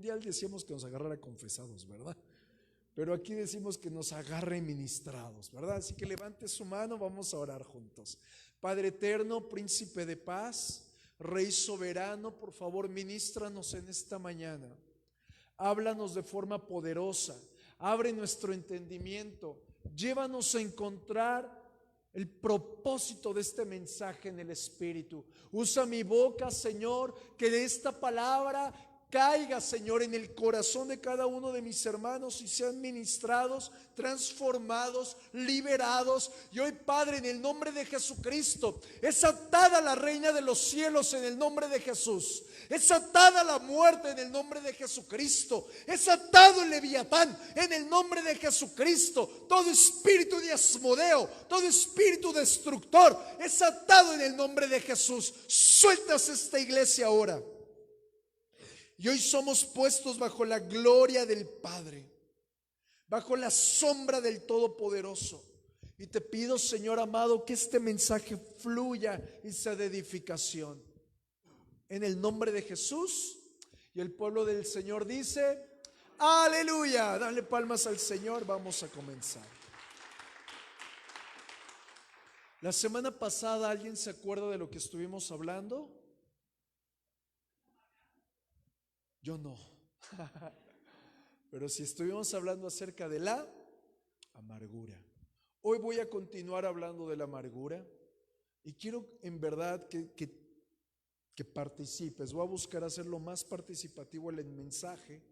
mundial decíamos que nos agarrara confesados, ¿verdad? Pero aquí decimos que nos agarre ministrados, ¿verdad? Así que levante su mano, vamos a orar juntos. Padre eterno, príncipe de paz, Rey soberano, por favor, ministranos en esta mañana. Háblanos de forma poderosa, abre nuestro entendimiento, llévanos a encontrar el propósito de este mensaje en el Espíritu. Usa mi boca, Señor, que de esta palabra caiga, Señor, en el corazón de cada uno de mis hermanos y sean ministrados, transformados, liberados. Y hoy, Padre, en el nombre de Jesucristo, es atada la reina de los cielos en el nombre de Jesús. Es atada la muerte en el nombre de Jesucristo. Es atado el leviatán en el nombre de Jesucristo. Todo espíritu de Asmodeo, todo espíritu destructor es atado en el nombre de Jesús. Sueltas esta iglesia ahora. Y hoy somos puestos bajo la gloria del Padre, bajo la sombra del Todopoderoso. Y te pido, Señor amado, que este mensaje fluya y sea de edificación. En el nombre de Jesús. Y el pueblo del Señor dice: aleluya. Dale palmas al Señor. Vamos a comenzar. La semana pasada, ¿alguien se acuerda de lo que estuvimos hablando? Yo no. Pero si estuvimos hablando acerca de la amargura. Hoy voy a continuar hablando de la amargura. Y quiero en verdad que participes. Voy a buscar hacer lo más participativo el mensaje,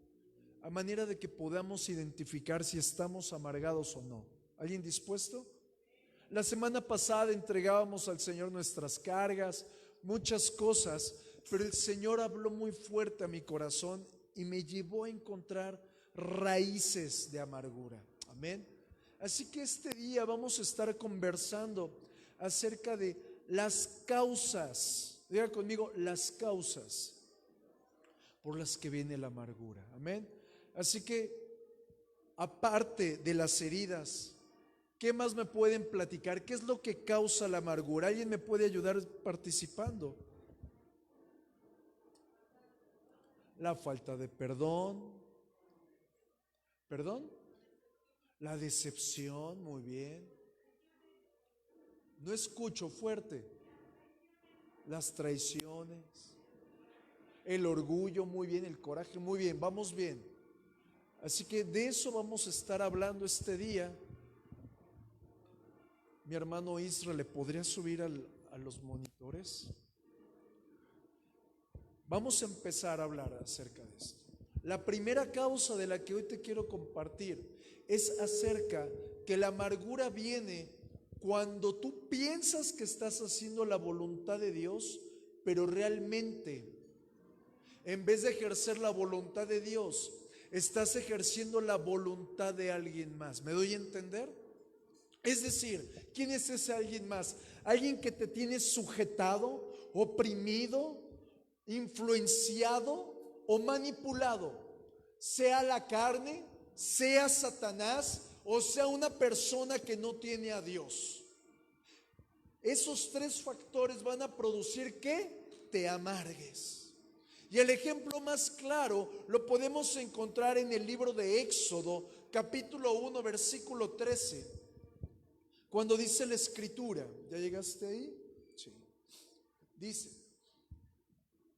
a manera de que podamos identificar si estamos amargados o no. ¿Alguien dispuesto? La semana pasada entregábamos al Señor nuestras cargas, muchas cosas, pero el Señor habló muy fuerte a mi corazón y me llevó a encontrar raíces de amargura. Amén. Así que este día vamos a estar conversando acerca de las causas. Diga conmigo, las causas por las que viene la amargura. Amén. Así que, aparte de las heridas, ¿qué más me pueden platicar? ¿Qué es lo que causa la amargura? ¿Alguien me puede ayudar participando? La falta de perdón. ¿Perdón? La decepción, muy bien. No escucho fuerte. Las traiciones, el orgullo, muy bien, el coraje, muy bien, vamos bien. Así que de eso vamos a estar hablando este día. Mi hermano Israel, ¿le podría subir a los monitores? Vamos a empezar a hablar acerca de esto. La primera causa de la que hoy te quiero compartir es acerca que la amargura viene cuando tú piensas que estás haciendo la voluntad de Dios, pero realmente, en vez de ejercer la voluntad de Dios, estás ejerciendo la voluntad de alguien más. ¿Me doy a entender? Es decir, ¿quién es ese alguien más? Alguien que te tiene sujetado, oprimido, influenciado o manipulado, sea la carne, sea Satanás o sea una persona que no tiene a Dios. Esos tres factores van a producir que te amargues. Y el ejemplo más claro lo podemos encontrar en el libro de Éxodo, capítulo 1, versículo 13. Cuando dice la escritura, ¿ya llegaste ahí? Sí. Dice: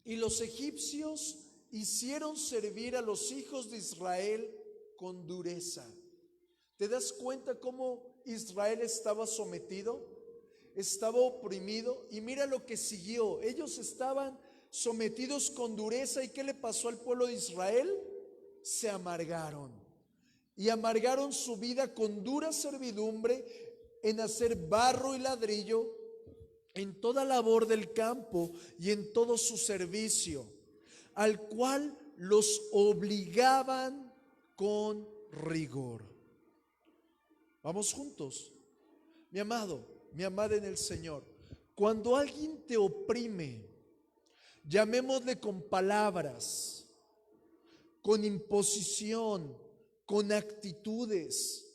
y los egipcios hicieron servir a los hijos de Israel con dureza. ¿Te das cuenta cómo Israel estaba sometido? Estaba oprimido. Y mira lo que siguió. Ellos estaban sometidos con dureza. ¿Y qué le pasó al pueblo de Israel? Se amargaron. Y amargaron su vida con dura servidumbre en hacer barro y ladrillo, en toda labor del campo y en todo su servicio, al cual los obligaban con rigor. Vamos juntos. Mi amado, mi amada en el Señor, cuando alguien te oprime, llamémosle con palabras, con imposición, con actitudes,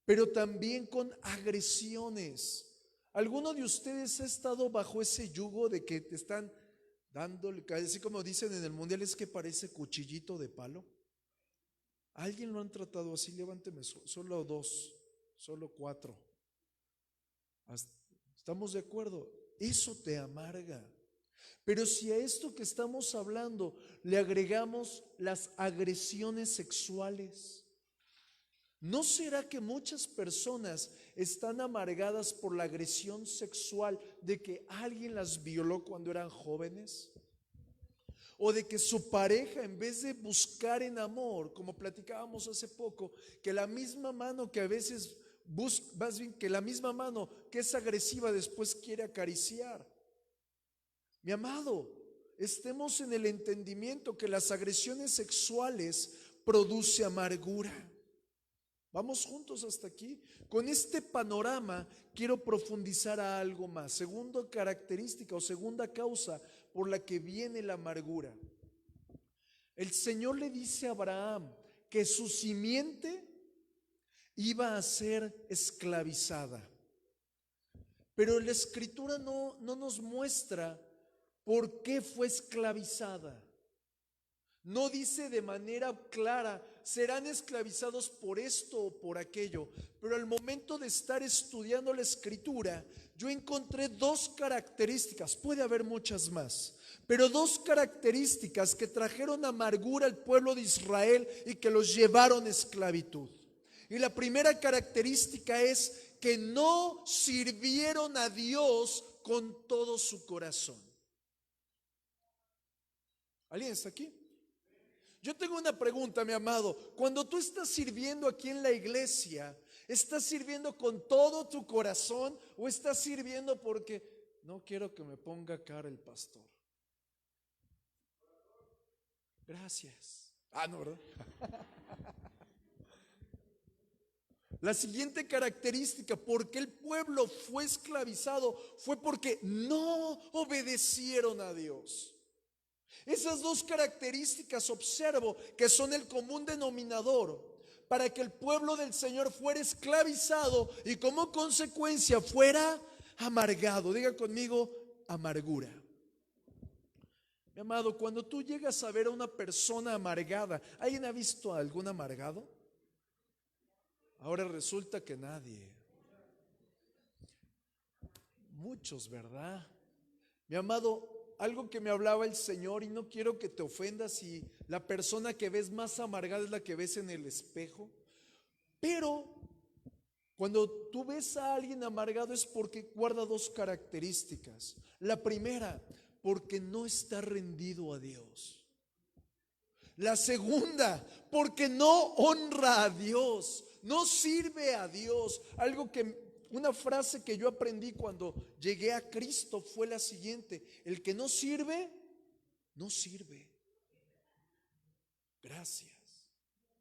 pero también con agresiones. ¿Alguno de ustedes ha estado bajo ese yugo de que te están dándole, así como dicen en el mundial, es que parece cuchillito de palo. ¿Alguien lo han tratado así? Levánteme, solo 2, solo 4. ¿Estamos de acuerdo? Eso te amarga. Pero si a esto que estamos hablando le agregamos las agresiones sexuales, ¿no será que muchas personas están amargadas por la agresión sexual de que alguien las violó cuando eran jóvenes? O de que su pareja, en vez de buscar en amor, como platicábamos hace poco, que la misma mano que a veces más bien que la misma mano que es agresiva después quiere acariciar. Mi amado, estemos en el entendimiento que las agresiones sexuales produce amargura. Vamos juntos hasta aquí. Con este panorama quiero profundizar a algo más. Segunda característica o segunda causa por la que viene la amargura. El Señor le dice a Abraham que su simiente iba a ser esclavizada. Pero la Escritura no nos muestra por qué fue esclavizada. No dice de manera clara, serán esclavizados por esto o por aquello. Pero al momento de estar estudiando la Escritura, yo encontré 2 características, puede haber muchas más, pero 2 características que trajeron amargura al pueblo de Israel y que los llevaron a esclavitud. Y la primera característica es que no sirvieron a Dios con todo su corazón. ¿Alguien está aquí? Yo tengo una pregunta, mi amado. Cuando tú estás sirviendo aquí en la iglesia, ¿estás sirviendo con todo tu corazón o estás sirviendo porque no quiero que me ponga cara el pastor? Gracias. No, ¿verdad? La siguiente característica, ¿por qué el pueblo fue esclavizado? Fue porque no obedecieron a Dios. Esas 2 características observo que son el común denominador para que el pueblo del Señor fuera esclavizado y como consecuencia fuera amargado. Diga conmigo, amargura. Mi amado, cuando tú llegas a ver a una persona amargada, ¿alguien ha visto a algún amargado? Ahora resulta que nadie. Muchos, ¿verdad? Mi amado, algo que me hablaba el Señor, y no quiero que te ofendas si la persona que ves más amargada es la que ves en el espejo, pero cuando tú ves a alguien amargado es porque guarda 2 características. La primera, porque no está rendido a Dios. La segunda, porque no honra a Dios, no sirve a Dios. Una frase que yo aprendí cuando llegué a Cristo fue la siguiente: el que no sirve, no sirve. Gracias.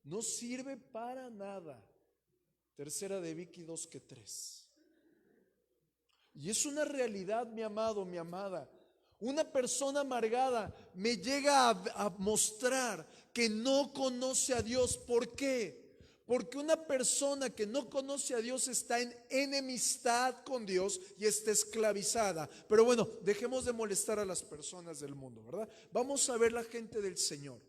No sirve para nada. Tercera de Vicky 2:3. Y es una realidad, mi amado, mi amada. Una persona amargada me llega a mostrar que no conoce a Dios. ¿Por qué? Porque una persona que no conoce a Dios está en enemistad con Dios y está esclavizada. Pero bueno, dejemos de molestar a las personas del mundo, ¿verdad? Vamos a ver la gente del Señor.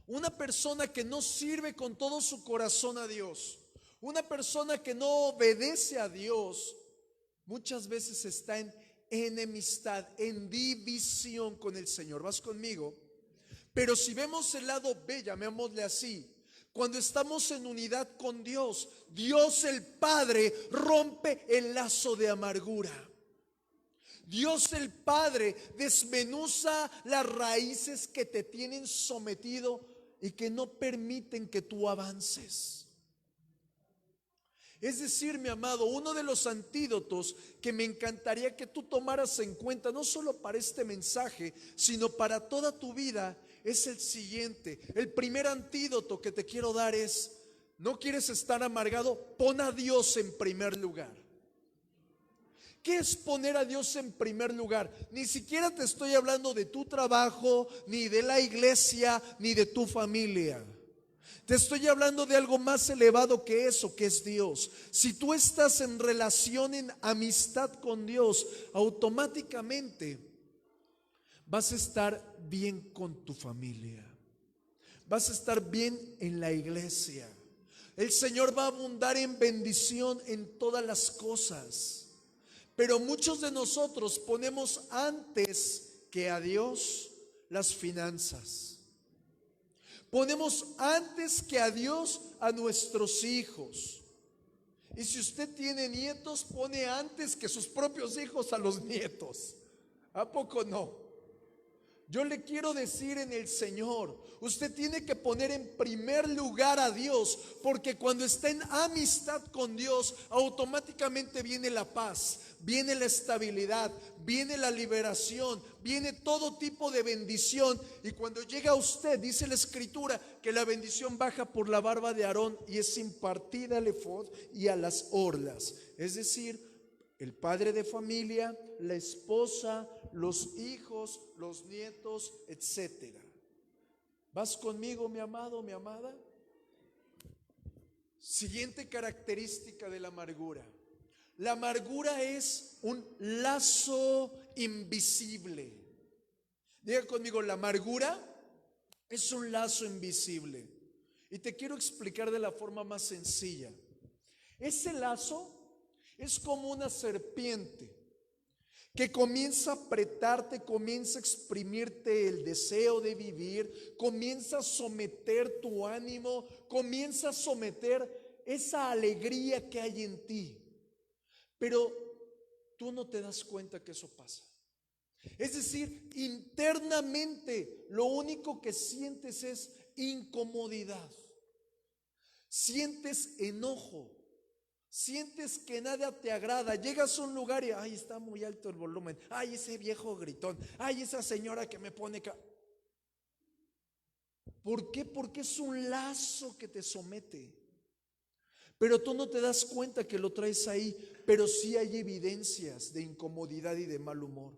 Una persona que no sirve con todo su corazón a Dios, una persona que no obedece a Dios, muchas veces está en enemistad, en división con el Señor. ¿Vas conmigo? Pero si vemos el lado B, llamémosle así, cuando estamos en unidad con Dios, Dios el Padre rompe el lazo de amargura. Dios el Padre desmenuza las raíces que te tienen sometido y que no permiten que tú avances. Es decir, mi amado, uno de los antídotos que me encantaría que tú tomaras en cuenta, no solo para este mensaje, sino para toda tu vida, es el siguiente. El primer antídoto que te quiero dar es: ¿no quieres estar amargado? Pon a Dios en primer lugar. ¿Qué es poner a Dios en primer lugar? Ni siquiera te estoy hablando de tu trabajo, ni de la iglesia, ni de tu familia. Te estoy hablando de algo más elevado que eso, que es Dios. Si tú estás en relación, en amistad con Dios, automáticamente vas a estar bien con tu familia, vas a estar bien en la iglesia. El Señor va a abundar en bendición en todas las cosas. Pero muchos de nosotros ponemos antes que a Dios las finanzas. Ponemos antes que a Dios a nuestros hijos. Y si usted tiene nietos, pone antes que sus propios hijos a los nietos. ¿A poco no? Yo le quiero decir en el Señor, usted tiene que poner en primer lugar a Dios, porque cuando está en amistad con Dios, automáticamente viene la paz, viene la estabilidad, viene la liberación, viene todo tipo de bendición. Y cuando llega a usted, dice la Escritura, que la bendición baja por la barba de Aarón y es impartida al efod y a las orlas. Es decir, el padre de familia, la esposa, los hijos, los nietos, etcétera. ¿Vas conmigo, mi amado, mi amada? Siguiente característica de la amargura. La amargura es un lazo invisible. Diga conmigo, la amargura es un lazo invisible. Y te quiero explicar de la forma más sencilla. Ese lazo es como una serpiente que comienza a apretarte, comienza a exprimirte el deseo de vivir, comienza a someter tu ánimo, comienza a someter esa alegría que hay en ti. Pero tú no te das cuenta que eso pasa. Es decir, internamente lo único que sientes es incomodidad, sientes enojo. Sientes que nada te agrada. Llegas a un lugar y ay, está muy alto el volumen. Ay, ese viejo gritón. Ay, esa señora que me pone ¿Por qué? Porque es un lazo que te somete. Pero tú no te das cuenta que lo traes ahí. Pero sí hay evidencias de incomodidad y de mal humor.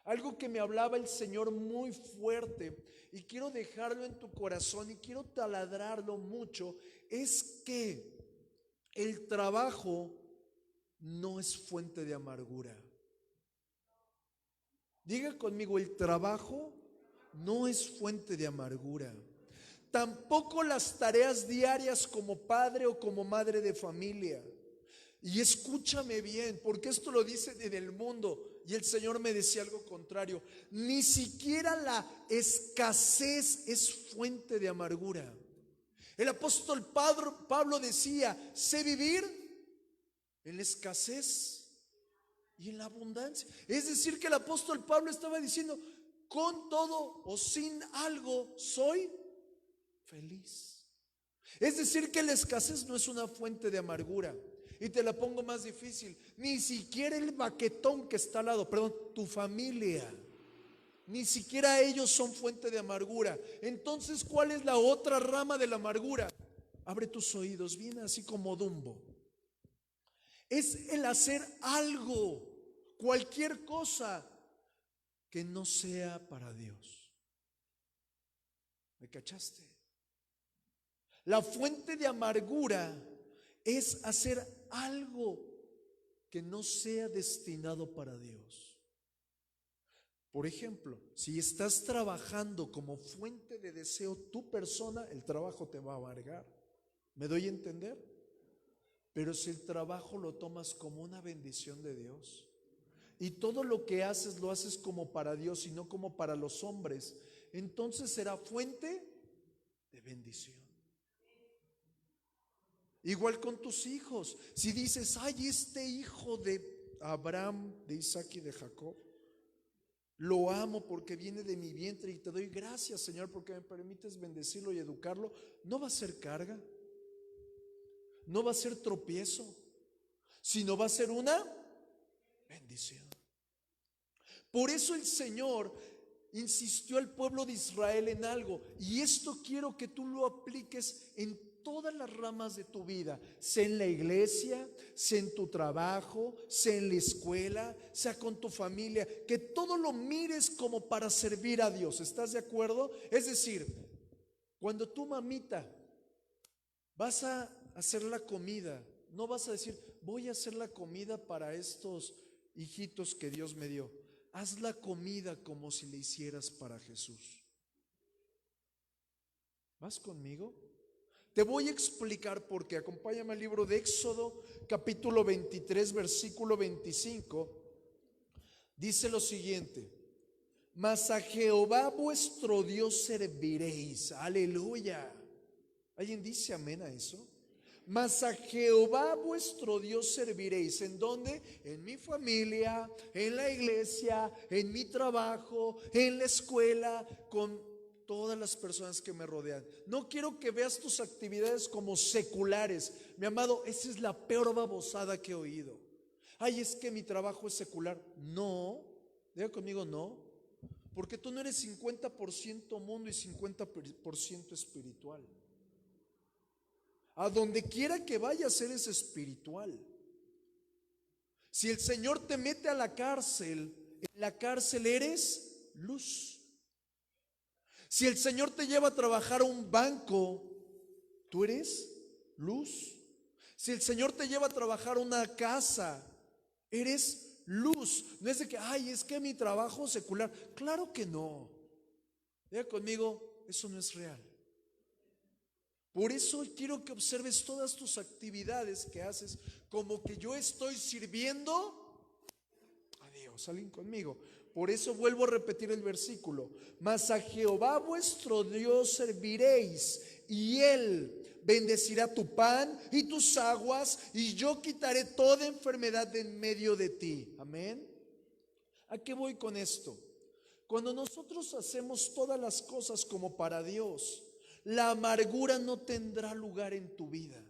Algo que me hablaba el Señor muy fuerte, y quiero dejarlo en tu corazón y quiero taladrarlo mucho, es que el trabajo no es fuente de amargura. Diga conmigo, el trabajo no es fuente de amargura. Tampoco las tareas diarias como padre o como madre de familia. Y escúchame bien, porque esto lo dicen en el mundo y el Señor me decía algo contrario. Ni siquiera la escasez es fuente de amargura. El apóstol Pablo decía, sé vivir en la escasez y en la abundancia. Es decir, que el apóstol Pablo estaba diciendo, con todo o sin algo soy feliz. Es decir, que la escasez no es una fuente de amargura. Y te la pongo más difícil, ni siquiera el baquetón que está al lado, perdón, tu familia, ni siquiera ellos son fuente de amargura. Entonces, ¿cuál es la otra rama de la amargura? Abre tus oídos, viene así como Dumbo. Es el hacer algo, cualquier cosa que no sea para Dios. ¿Me cachaste? La fuente de amargura es hacer algo que no sea destinado para Dios. Por ejemplo, si estás trabajando como fuente de deseo tu persona, el trabajo te va a amargar. ¿Me doy a entender? Pero si el trabajo lo tomas como una bendición de Dios y todo lo que haces lo haces como para Dios y no como para los hombres, entonces será fuente de bendición. Igual con tus hijos. Si dices, ay, este hijo de Abraham, de Isaac y de Jacob, lo amo porque viene de mi vientre y te doy gracias, Señor, porque me permites bendecirlo y educarlo. No va a ser carga, no va a ser tropiezo, sino va a ser una bendición. Por eso el Señor insistió al pueblo de Israel en algo, y esto quiero que tú lo apliques en todas las ramas de tu vida, sea en la iglesia, sea en tu trabajo, sea en la escuela, sea con tu familia, que todo lo mires como para servir a Dios. ¿Estás de acuerdo? Es decir, cuando tu mamita vas a hacer la comida, no vas a decir, voy a hacer la comida para estos hijitos que Dios me dio. haz la comida como si le hicieras para Jesús. ¿Vas conmigo? Te voy a explicar por qué. Acompáñame al libro de Éxodo, capítulo 23, versículo 25. Dice lo siguiente: mas a Jehová vuestro Dios serviréis. Aleluya. ¿Alguien dice amén a eso? Mas a Jehová vuestro Dios serviréis. ¿En dónde? En mi familia, en la iglesia, en mi trabajo, en la escuela, con todas las personas que me rodean. No quiero que veas tus actividades como seculares. Mi amado, esa es la peor babosada que he oído. Ay, es que mi trabajo es secular. No, diga conmigo no. Porque tú no eres 50% mundo y 50% espiritual. A donde quiera que vayas eres espiritual. Si el Señor te mete a la cárcel, en la cárcel eres luz. Si el Señor te lleva a trabajar a un banco, tú eres luz. Si el Señor te lleva a trabajar a una casa, eres luz. No es de que, ay, es que mi trabajo secular. Claro que no. Diga conmigo, eso no es real. Por eso quiero que observes todas tus actividades que haces como que yo estoy sirviendo a Dios. ¿Alguien conmigo? Por eso vuelvo a repetir el versículo. Mas a Jehová vuestro Dios serviréis, y Él bendecirá tu pan y tus aguas, y yo quitaré toda enfermedad de en medio de ti. Amén. ¿A qué voy con esto? Cuando nosotros hacemos todas las cosas como para Dios, la amargura no tendrá lugar en tu vida.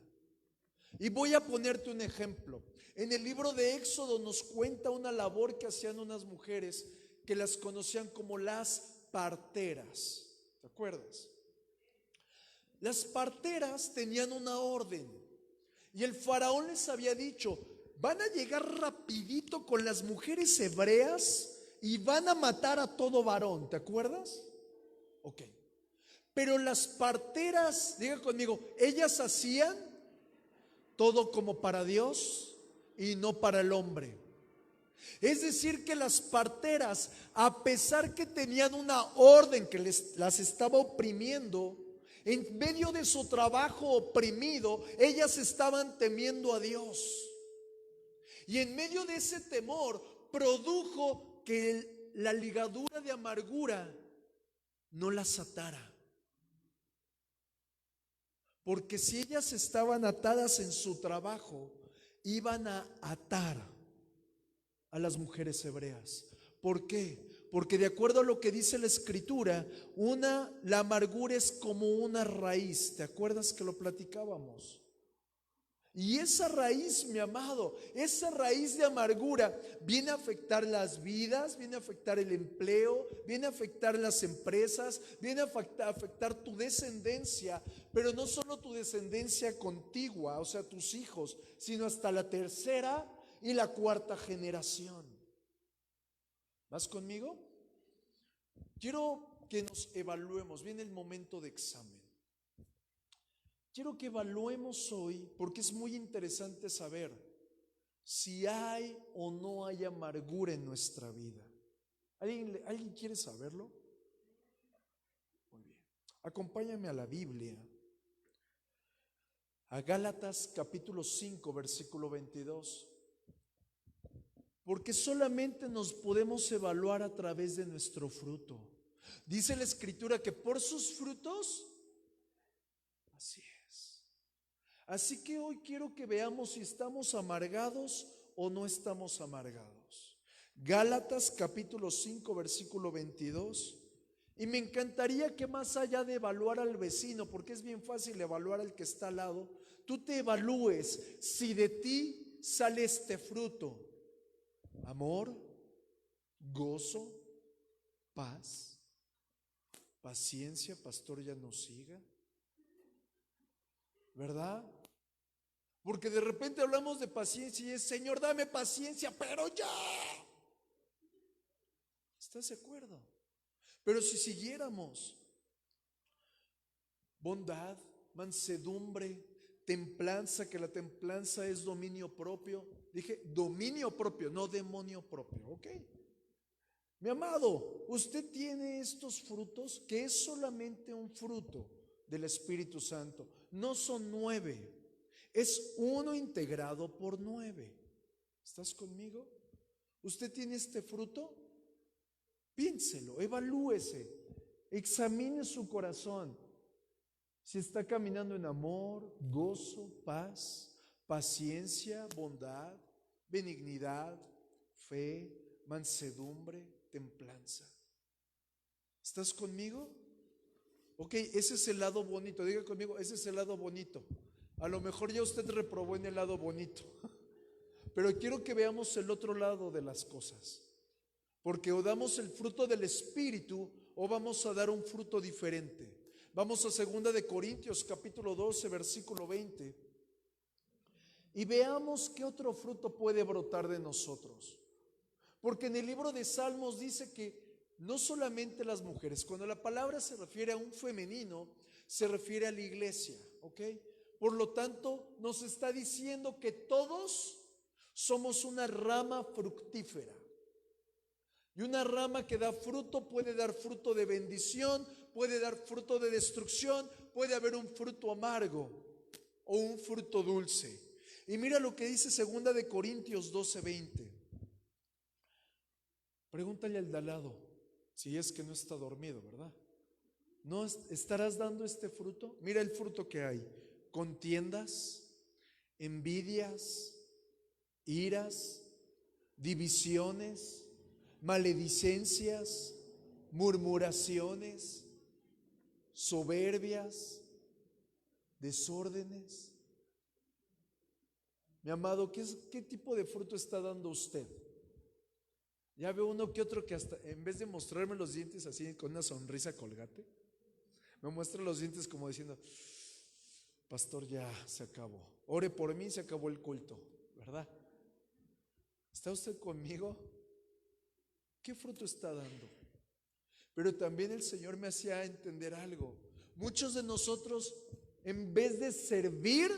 Y voy a ponerte un ejemplo. En el libro de Éxodo nos cuenta una labor que hacían unas mujeres que las conocían como las parteras. ¿Te acuerdas? Las parteras tenían una orden y el faraón les había dicho: van a llegar rapidito con las mujeres hebreas y van a matar a todo varón. ¿Te acuerdas? Ok. Pero las parteras, diga conmigo, ellas hacían todo como para Dios y no para el hombre. Es decir, que las parteras, a pesar que tenían una orden que las estaba oprimiendo, en medio de su trabajo oprimido, ellas estaban temiendo a Dios. Y en medio de ese temor produjo que la ligadura de amargura no las atara. Porque si ellas estaban atadas en su trabajo, iban a atar a las mujeres hebreas. ¿Por qué? Porque de acuerdo a lo que dice la Escritura, la amargura es como una raíz. ¿Te acuerdas que lo platicábamos? Y esa raíz, mi amado, esa raíz de amargura viene a afectar las vidas, viene a afectar el empleo, viene a afectar las empresas, viene a afectar tu descendencia, pero no solo tu descendencia contigua, o sea, tus hijos, sino hasta la tercera y la cuarta generación. ¿Vas conmigo? Quiero que nos evaluemos, viene el momento de examen. Quiero que evaluemos hoy, porque es muy interesante saber si hay o no hay amargura en nuestra vida. ¿Alguien quiere saberlo? Muy bien. Acompáñame a la Biblia, a Gálatas capítulo 5, versículo 22. Porque solamente nos podemos evaluar a través de nuestro fruto. Dice la Escritura que por sus frutos, así es. Así que hoy quiero que veamos si estamos amargados o no estamos amargados. Gálatas capítulo 5, versículo 22. Y me encantaría que más allá de evaluar al vecino, porque es bien fácil evaluar al que está al lado, tú te evalúes si de ti sale este fruto: amor, gozo, paz, paciencia. Pastor, ya no siga, ¿verdad? Porque de repente hablamos de paciencia y es: Señor, dame paciencia, pero ya. ¿Estás de acuerdo? Pero si siguiéramos bondad, mansedumbre, templanza, que la templanza es dominio propio. Dije dominio propio, no demonio propio, ¿ok? Mi amado, usted tiene estos frutos que es solamente un fruto del Espíritu Santo. No son 9, es uno integrado por 9. ¿Estás conmigo? ¿Usted tiene este fruto? Piénselo, evalúese, examine su corazón. Si está caminando en amor, gozo, paz, paciencia, bondad, benignidad, fe, mansedumbre, templanza. ¿Estás conmigo? Ok, ese es el lado bonito. Diga conmigo, ese es el lado bonito. A lo mejor ya usted reprobó en el lado bonito, pero quiero que veamos el otro lado de las cosas. Porque o damos el fruto del Espíritu o vamos a dar un fruto diferente. Vamos a 2 de Corintios capítulo 12 versículo 20 y veamos qué otro fruto puede brotar de nosotros. Porque en el libro de Salmos dice que no solamente las mujeres, cuando la palabra se refiere a un femenino, se refiere a la iglesia, ¿ok? Por lo tanto, nos está diciendo que todos somos una rama fructífera. Y una rama que da fruto puede dar fruto de bendición, puede dar fruto de destrucción, puede haber un fruto amargo o un fruto dulce. Y mira lo que dice 2 de Corintios 12:20. Pregúntale al de al lado, si es que no está dormido, ¿verdad? ¿No estarás dando este fruto? Mira el fruto que hay: contiendas, envidias, iras, divisiones, maledicencias, murmuraciones, soberbias, desórdenes. Mi amado, ¿qué tipo de fruto está dando usted? Ya veo uno que otro que hasta en vez de mostrarme los dientes así con una sonrisa colgate, me muestra los dientes como diciendo: pastor, ya se acabó, ore por mí, se acabó el culto, ¿verdad? ¿Está usted conmigo? ¿Qué fruto está dando? Pero también el Señor me hacía entender algo. Muchos de nosotros, en vez de servir,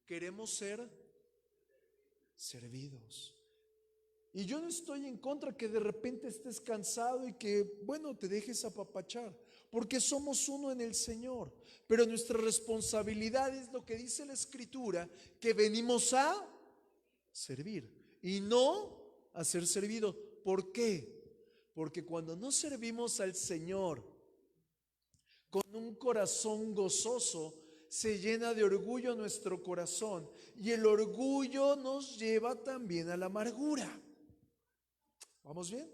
queremos ser servidos. Y yo no estoy en contra que de repente estés cansado y que, bueno, te dejes apapachar, porque somos uno en el Señor. Pero nuestra responsabilidad es lo que dice la Escritura, que venimos a servir y no a ser servidos. ¿Por qué? Porque cuando no servimos al Señor con un corazón gozoso, se llena de orgullo nuestro corazón, y el orgullo nos lleva también a la amargura. ¿Vamos bien?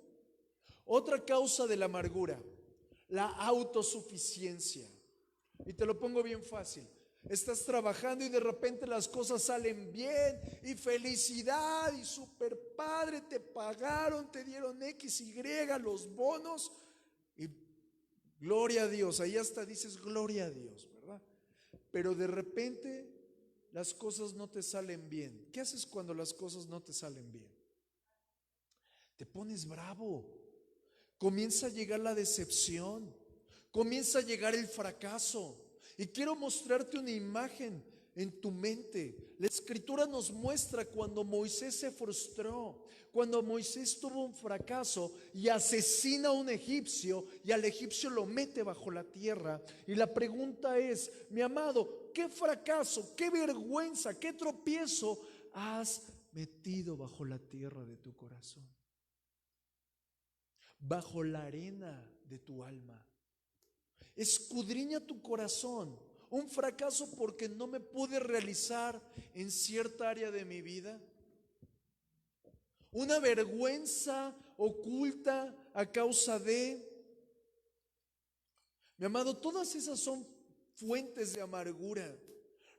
Otra causa de la amargura, la autosuficiencia. Y te lo pongo bien fácil. Estás trabajando y de repente las cosas salen bien y felicidad y super padre, te pagaron, te dieron X, Y, los bonos y gloria a Dios. Ahí hasta dices gloria a Dios, ¿verdad? Pero de repente las cosas no te salen bien. ¿Qué haces cuando las cosas no te salen bien? Te pones bravo, comienza a llegar la decepción, comienza a llegar el fracaso. Y quiero mostrarte una imagen en tu mente. La Escritura nos muestra cuando Moisés se frustró, cuando Moisés tuvo un fracaso y asesina a un egipcio y al egipcio lo mete bajo la tierra. Y la pregunta es, mi amado, ¿qué fracaso, qué vergüenza, qué tropiezo has metido bajo la tierra de tu corazón? Bajo la arena de tu alma. Escudriña tu corazón. Un fracaso porque no me pude realizar en cierta área de mi vida. Una vergüenza oculta a causa de... Mi amado, todas esas son fuentes de amargura.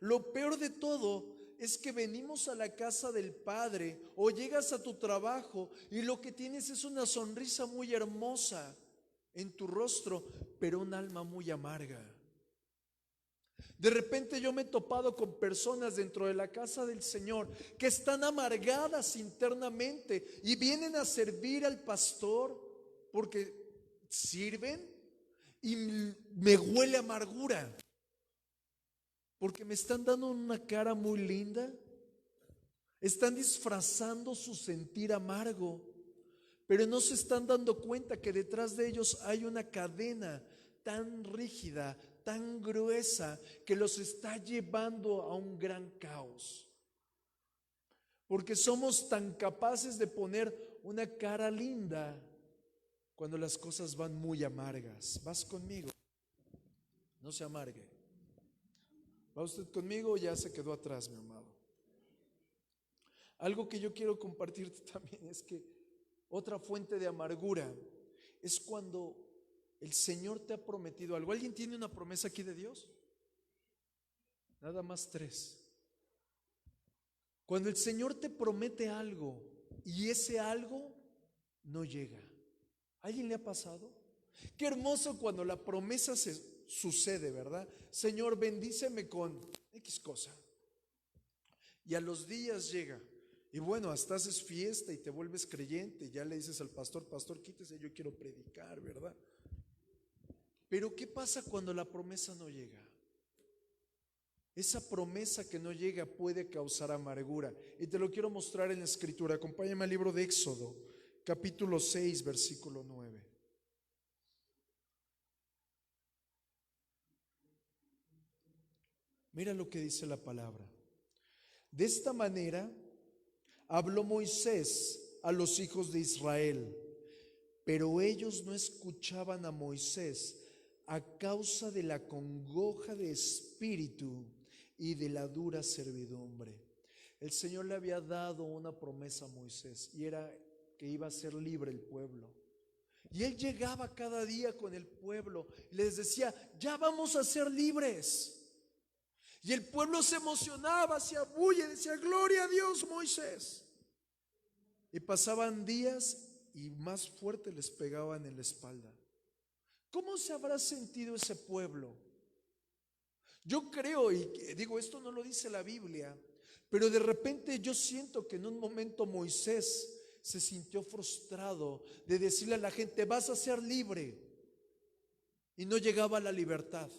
Lo peor de todo es que venimos a la casa del Padre o llegas a tu trabajo y lo que tienes es una sonrisa muy hermosa en tu rostro, pero un alma muy amarga. De repente yo me he topado con personas dentro de la casa del Señor que están amargadas internamente y vienen a servir al pastor porque sirven y me huele a amargura. Porque me están dando una cara muy linda. Están disfrazando su sentir amargo. pero no se están dando cuenta que detrás de ellos hay una cadena tan rígida, tan gruesa, que los está llevando a un gran caos. Porque somos tan capaces de poner una cara linda cuando las cosas van muy amargas. ¿Vas conmigo? No se amargue. ¿Va usted conmigo o ya se quedó atrás, mi amado? Algo que yo quiero compartirte también es que otra fuente de amargura es cuando el Señor te ha prometido algo. ¿Alguien tiene una promesa aquí de Dios? Nada más 3. Cuando el Señor te promete algo y ese algo no llega. ¿A alguien le ha pasado? Qué hermoso cuando la promesa se sucede, ¿verdad? Señor, bendíceme con X cosa. Y a los días llega. Y bueno, hasta haces fiesta y te vuelves creyente. Ya le dices al pastor, pastor, quítese, yo quiero predicar, ¿verdad? Pero ¿qué pasa cuando la promesa no llega? Esa promesa que no llega puede causar amargura. Y te lo quiero mostrar en la Escritura. Acompáñame al libro de Éxodo, capítulo 6, versículo 9. Mira lo que dice la palabra. De esta manera habló Moisés a los hijos de Israel, pero ellos no escuchaban a Moisés a causa de la congoja de espíritu y de la dura servidumbre. El Señor le había dado una promesa a Moisés y era que iba a ser libre el pueblo. Y él llegaba cada día con el pueblo y les decía, ya vamos a ser libres. Y el pueblo se emocionaba, hacía bulla y decía, gloria a Dios, Moisés. Y pasaban días y más fuerte les pegaban en la espalda. ¿Cómo se habrá sentido ese pueblo? Yo creo, y digo, esto no lo dice la Biblia, pero de repente yo siento que en un momento Moisés se sintió frustrado de decirle a la gente, vas a ser libre, y no llegaba a la libertad.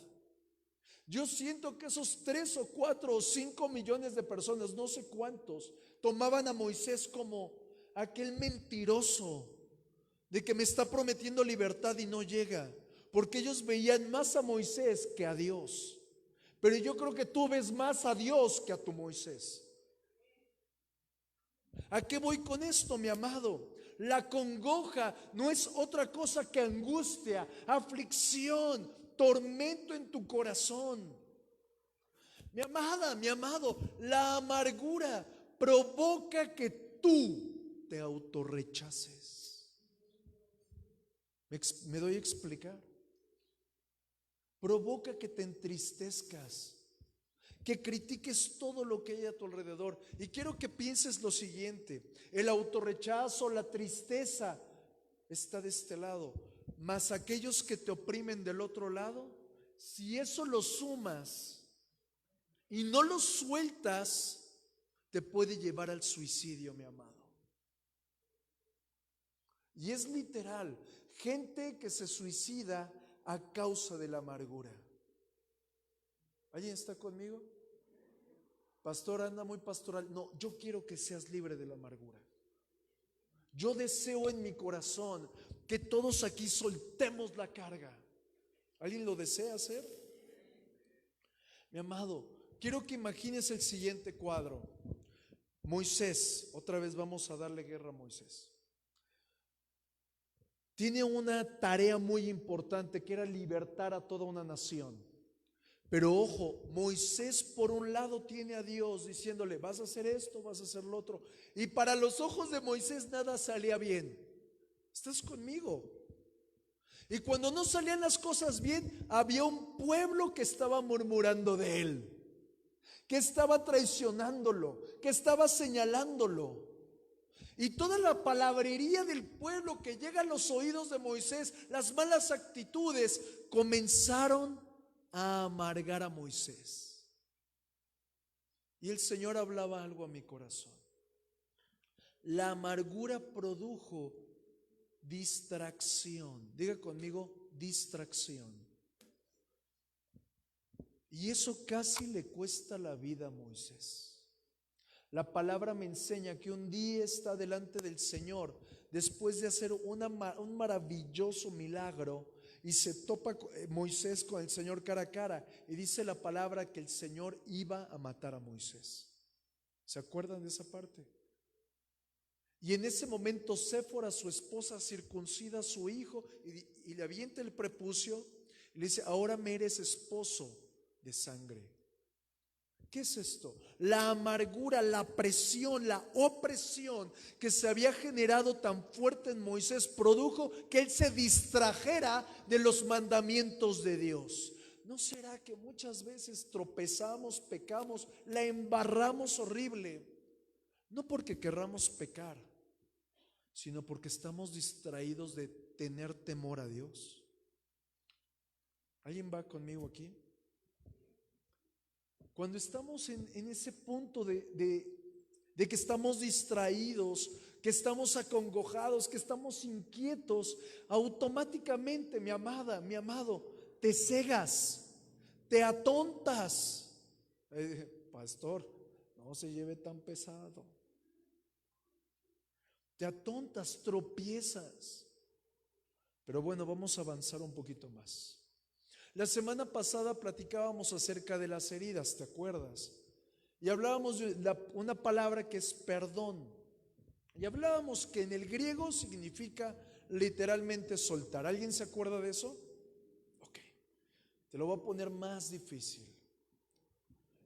Yo siento que esos 3 o 4 o 5 millones de personas, no sé cuántos, tomaban a Moisés como aquel mentiroso de que me está prometiendo libertad y no llega, porque ellos veían más a Moisés que a Dios. Pero yo creo que tú ves más a Dios que a tu Moisés. ¿A qué voy con esto, mi amado? La congoja no es otra cosa que angustia, aflicción, tormento en tu corazón. Mi amada, mi amado, la amargura provoca que tú te autorrechaces. ¿Me doy a explicar? Provoca que te entristezcas, que critiques todo lo que hay a tu alrededor. Y quiero que pienses lo siguiente: el autorrechazo, la tristeza está de este lado, mas aquellos que te oprimen del otro lado, si eso lo sumas y no lo sueltas, te puede llevar al suicidio, mi amado. Y es literal, gente que se suicida a causa de la amargura. ¿Alguien está conmigo? Pastor, anda muy pastoral. No, yo quiero que seas libre de la amargura. Yo deseo en mi corazón que todos aquí soltemos la carga. ¿Alguien lo desea hacer? Mi amado, quiero que imagines el siguiente cuadro. Moisés, otra vez vamos a darle guerra a Moisés. Tiene una tarea muy importante que era libertar a toda una nación. Pero ojo, Moisés por un lado tiene a Dios diciéndole, vas a hacer esto, vas a hacer lo otro. Y para los ojos de Moisés nada salía bien. ¿Estás conmigo? Y cuando no salían las cosas bien, había un pueblo que estaba murmurando de él, que estaba traicionándolo, que estaba señalándolo. Y toda la palabrería del pueblo que llega a los oídos de Moisés, las malas actitudes, comenzaron a amargar a Moisés. Y el Señor hablaba algo a mi corazón. La amargura produjo distracción. Diga conmigo, distracción. Y eso casi le cuesta la vida a Moisés. La palabra me enseña que un día está delante del Señor después de hacer un maravilloso milagro, y se topa Moisés con el Señor cara a cara, y dice la palabra que el Señor iba a matar a Moisés. ¿Se acuerdan de esa parte? Y en ese momento Séfora, su esposa, circuncida a su hijo y le avienta el prepucio y le dice: ahora me eres esposo de sangre. ¿Qué es esto? La amargura, la presión, la opresión que se había generado tan fuerte en Moisés produjo que él se distrajera de los mandamientos de Dios. ¿No será que muchas veces tropezamos, pecamos, la embarramos horrible? No porque querramos pecar, sino porque estamos distraídos de tener temor a Dios. ¿Alguien va conmigo aquí? Cuando estamos en ese punto de que estamos distraídos, que estamos acongojados, que estamos inquietos, automáticamente, mi amada, mi amado, te cegas, te atontas. Pastor, no se lleve tan pesado. Te atontas, tropiezas. Pero bueno, vamos a avanzar un poquito más. La semana pasada platicábamos acerca de las heridas, ¿te acuerdas? Y hablábamos de una palabra que es perdón. Y hablábamos que en el griego significa literalmente soltar. ¿Alguien se acuerda de eso? Ok, te lo voy a poner más difícil.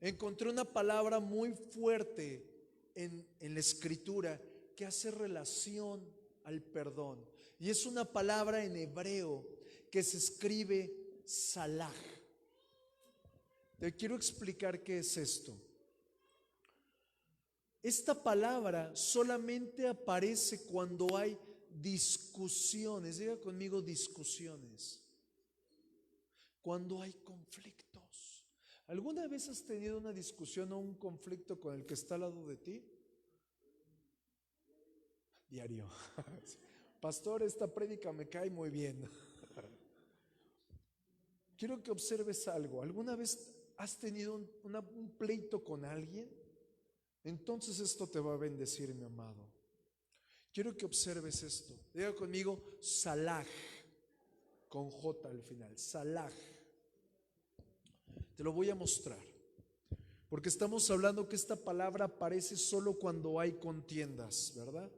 Encontré una palabra muy fuerte en la escritura que hace relación al perdón. Y es una palabra en hebreo que se escribe Salah. Te quiero explicar qué es esto. Esta palabra solamente aparece cuando hay discusiones. Diga conmigo, discusiones. Cuando hay conflictos. ¿Alguna vez has tenido una discusión o un conflicto con el que está al lado de ti? Diario. Pastor, esta prédica me cae muy bien. Quiero que observes algo. ¿Alguna vez has tenido un pleito con alguien? Entonces esto te va a bendecir, mi amado. Quiero que observes esto. Diga conmigo, Salah, con J al final. Salah. Te lo voy a mostrar. Porque estamos hablando que esta palabra aparece solo cuando hay contiendas, ¿verdad?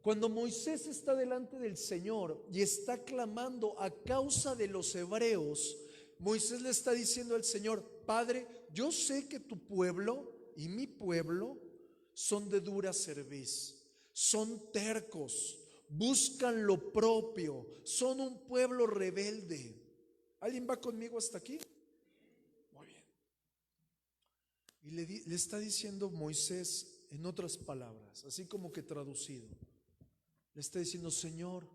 Cuando Moisés está delante del Señor y está clamando a causa de los hebreos, Moisés le está diciendo al Señor: Padre, yo sé que tu pueblo y mi pueblo son de dura cerviz, son tercos, buscan lo propio, son un pueblo rebelde. ¿Alguien va conmigo hasta aquí? Muy bien. Y le está diciendo Moisés en otras palabras, así como que traducido. Le está diciendo: Señor,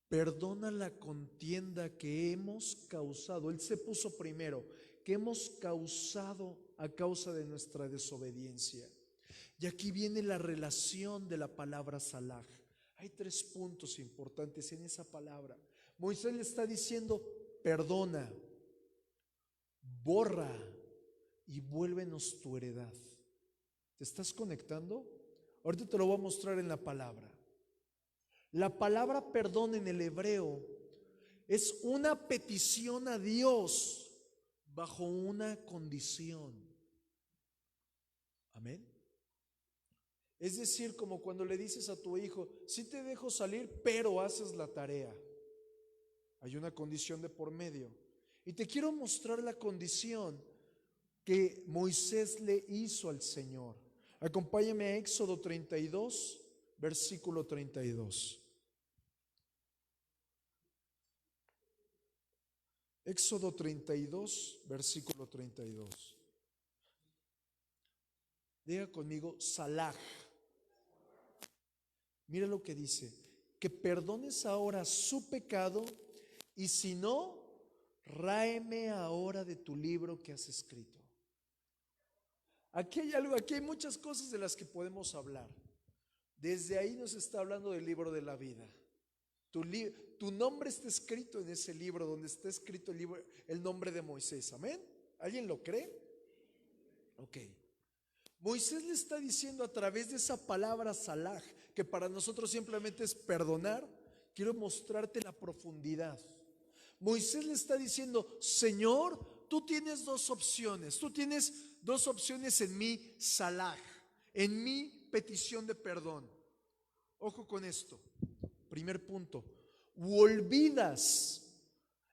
perdona la contienda que hemos causado. Él se puso primero, que hemos causado a causa de nuestra desobediencia. Y aquí viene la relación de la palabra Salah. Hay 3 puntos importantes en esa palabra. Moisés le está diciendo: perdona, borra y vuélvenos tu heredad. ¿Te estás conectando? Ahorita te lo voy a mostrar en la palabra. La palabra perdón en el hebreo es una petición a Dios bajo una condición. Amén. Es decir, como cuando le dices a tu hijo: sí te dejo salir, pero haces la tarea. Hay una condición de por medio. Y te quiero mostrar la condición que Moisés le hizo al Señor. Acompáñame a Éxodo 32, versículo 32. Éxodo 32, versículo 32. Diga conmigo, Salah. Mira lo que dice: que perdones ahora su pecado, y si no, ráeme ahora de tu libro que has escrito. Aquí hay algo, aquí hay muchas cosas de las que podemos hablar. Desde ahí nos está hablando del libro de la vida. Tu nombre está escrito en ese libro, donde está escrito el nombre de Moisés. ¿Amén? ¿Alguien lo cree? Ok. Moisés le está diciendo a través de esa palabra salaj, que para nosotros simplemente es perdonar, quiero mostrarte la profundidad. Moisés le está diciendo, Señor, tú tienes dos opciones. Tú tienes dos opciones en mi salaj, en mi petición de perdón. Ojo con esto. Primer punto. O olvidas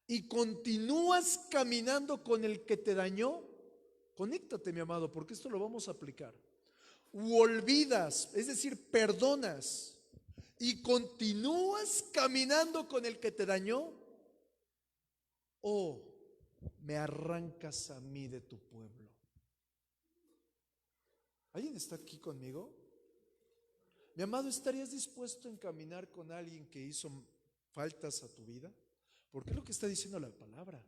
y continúas caminando con el que te dañó. Conéctate, mi amado, porque esto lo vamos a aplicar. O olvidas, es decir, perdonas y continúas caminando con el que te dañó, o me arrancas a mí de tu pueblo. ¿Alguien está aquí conmigo? Mi amado, ¿estarías dispuesto a encaminar con alguien que hizo faltas a tu vida? Porque es lo que está diciendo la palabra.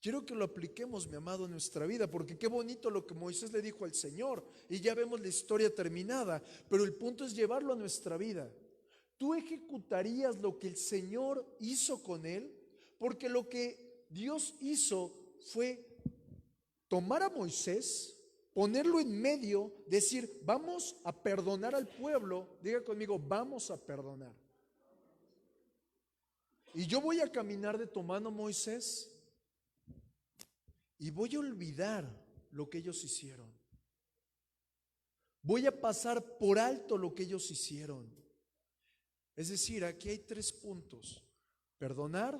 Quiero que lo apliquemos, mi amado, en nuestra vida, porque qué bonito lo que Moisés le dijo al Señor, y ya vemos la historia terminada, pero el punto es llevarlo a nuestra vida. ¿Tú ejecutarías lo que el Señor hizo con él? Porque lo que Dios hizo fue tomar a Moisés, ponerlo en medio, decir, vamos a perdonar al pueblo. Diga conmigo, vamos a perdonar. Y yo voy a caminar de tu mano, Moisés, y voy a olvidar lo que ellos hicieron. Voy a pasar por alto lo que ellos hicieron. Es decir, aquí hay 3 puntos: perdonar,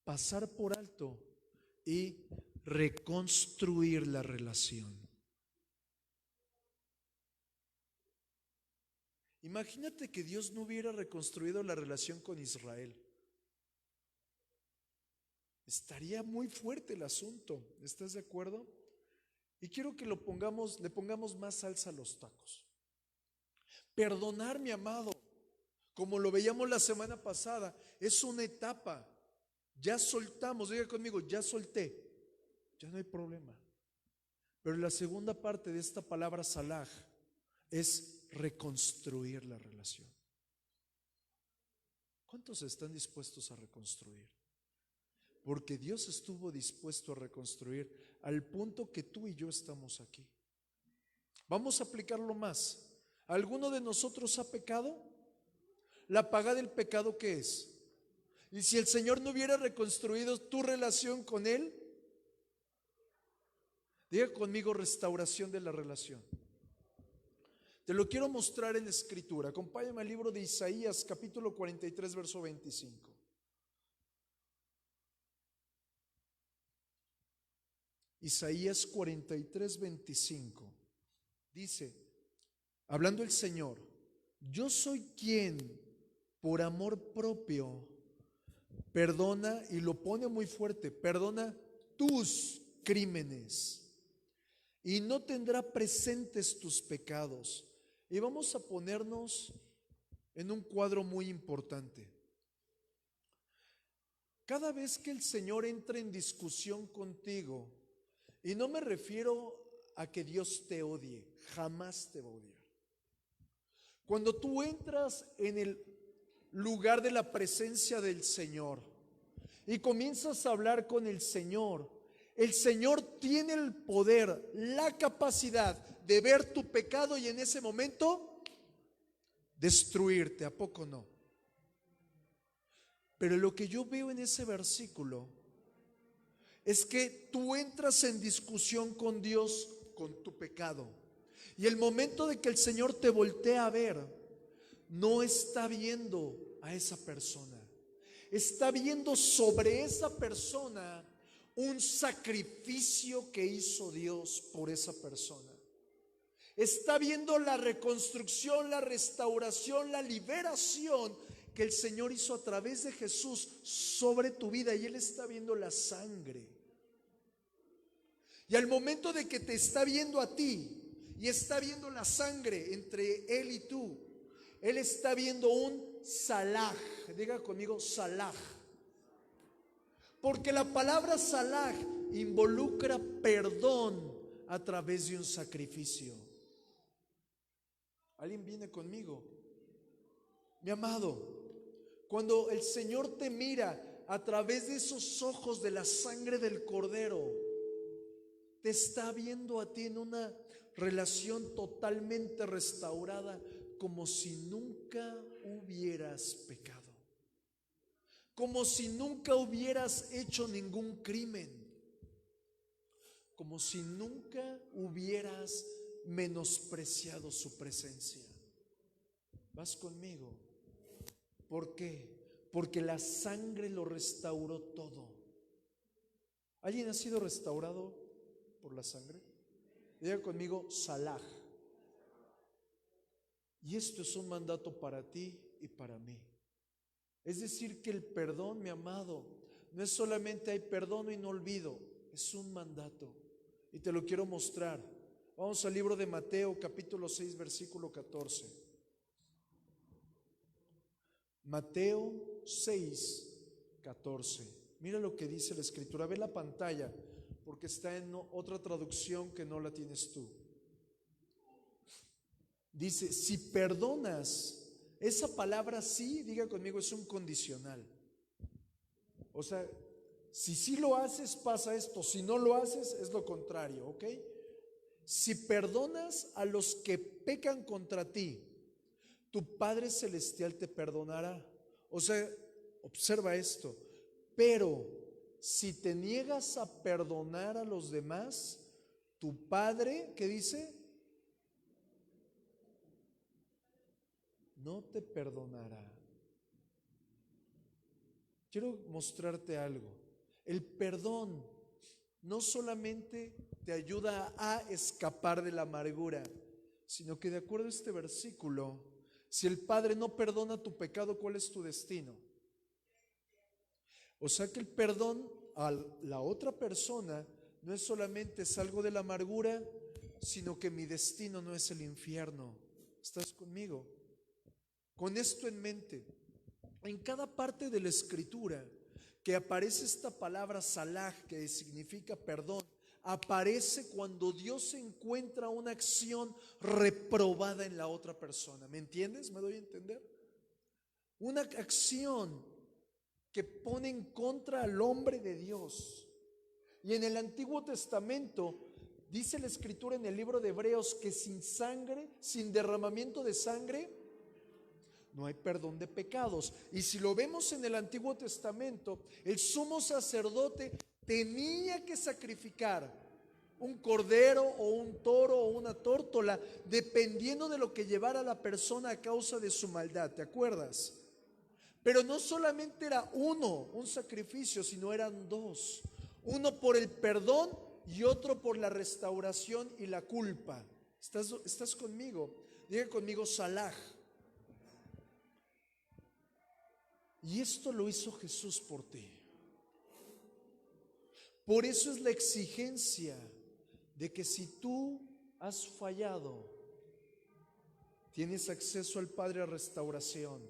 pasar por alto y reconstruir la relación. Imagínate que Dios no hubiera reconstruido la relación con Israel. Estaría muy fuerte el asunto, ¿estás de acuerdo? Y quiero que le pongamos más salsa a los tacos. Perdonar, mi amado, como lo veíamos la semana pasada, es una etapa. Ya soltamos, diga conmigo, ya solté, ya no hay problema. Pero la segunda parte de esta palabra salaj es reconstruir la relación. ¿Cuántos están dispuestos a reconstruir? Porque Dios estuvo dispuesto a reconstruir al punto que tú y yo estamos aquí. Vamos a aplicarlo más. ¿Alguno de nosotros ha pecado? ¿La paga del pecado qué es? Y si el Señor no hubiera reconstruido tu relación con Él, diga conmigo, restauración de la relación. Te lo quiero mostrar en la Escritura. Acompáñame al libro de Isaías, capítulo 43, verso 25. Isaías 43, 25. Dice, hablando el Señor, yo soy quien por amor propio perdona, y lo pone muy fuerte, perdona tus crímenes y no tendrá presentes tus pecados. Y vamos a ponernos en un cuadro muy importante. Cada vez que el Señor entra en discusión contigo, y no me refiero a que Dios te odie, jamás te va a odiar. Cuando tú entras en el lugar de la presencia del Señor y comienzas a hablar con el Señor tiene el poder, la capacidad de ver tu pecado y en ese momento destruirte. ¿A poco no? Pero lo que yo veo en ese versículo es que tú entras en discusión con Dios con tu pecado, y el momento de que el Señor te voltea a ver, no está viendo a esa persona, está viendo sobre esa persona un sacrificio que hizo Dios por esa persona. Está viendo la reconstrucción, la restauración, la liberación que el Señor hizo a través de Jesús sobre tu vida, y Él está viendo la sangre. Y al momento de que te está viendo a ti y está viendo la sangre entre Él y tú, Él está viendo un salaj. Diga conmigo, salaj. Porque la palabra salaj involucra perdón a través de un sacrificio. ¿Alguien viene conmigo? Mi amado, cuando el Señor te mira a través de esos ojos de la sangre del Cordero, te está viendo a ti en una relación totalmente restaurada, como si nunca hubieras pecado, como si nunca hubieras hecho ningún crimen, como si nunca hubieras menospreciado su presencia. ¿Vas conmigo? ¿Por qué? Porque la sangre lo restauró todo. ¿Alguien ha sido restaurado por la sangre? Diga conmigo, Salah. Y esto es un mandato para ti y para mí. Es decir, que el perdón, mi amado, no es solamente hay perdono y no olvido, es un mandato. Y te lo quiero mostrar. Vamos al libro de Mateo, capítulo 6, versículo 14. Mateo 6, 14. Mira lo que dice la escritura. Ve la pantalla, porque está en otra traducción que no la tienes tú. Dice, si perdonas, esa palabra sí, diga conmigo, es un condicional. O sea, si sí lo haces, pasa esto. Si no lo haces, es lo contrario, ¿ok? Si perdonas a los que pecan contra ti, tu Padre Celestial te perdonará. O sea, observa esto. Pero si te niegas a perdonar a los demás, tu Padre, ¿qué dice? No te perdonará. Quiero mostrarte algo. El perdón no solamente te ayuda a escapar de la amargura, sino que de acuerdo a este versículo, si el Padre no perdona tu pecado, ¿cuál es tu destino? O sea que el perdón a la otra persona no es solamente salgo de la amargura, sino que mi destino no es el infierno. ¿Estás conmigo? Con esto en mente, en cada parte de la escritura que aparece esta palabra Salah, que significa perdón, aparece cuando Dios encuentra una acción reprobada en la otra persona. ¿Me entiendes? ¿Me doy a entender? Una acción que pone en contra al hombre de Dios. Y en el Antiguo Testamento dice la escritura en el libro de Hebreos que sin sangre, sin derramamiento de sangre, no hay perdón de pecados. Y si lo vemos en el Antiguo Testamento, el sumo sacerdote tenía que sacrificar un cordero o un toro o una tórtola, dependiendo de lo que llevara la persona a causa de su maldad. ¿Te acuerdas? Pero no solamente era un sacrificio, sino eran dos. Uno por el perdón y otro por la restauración y la culpa. ¿Estás conmigo? Diga conmigo, Salah. Y esto lo hizo Jesús por ti. Por eso es la exigencia de que si tú has fallado, tienes acceso al Padre a restauración.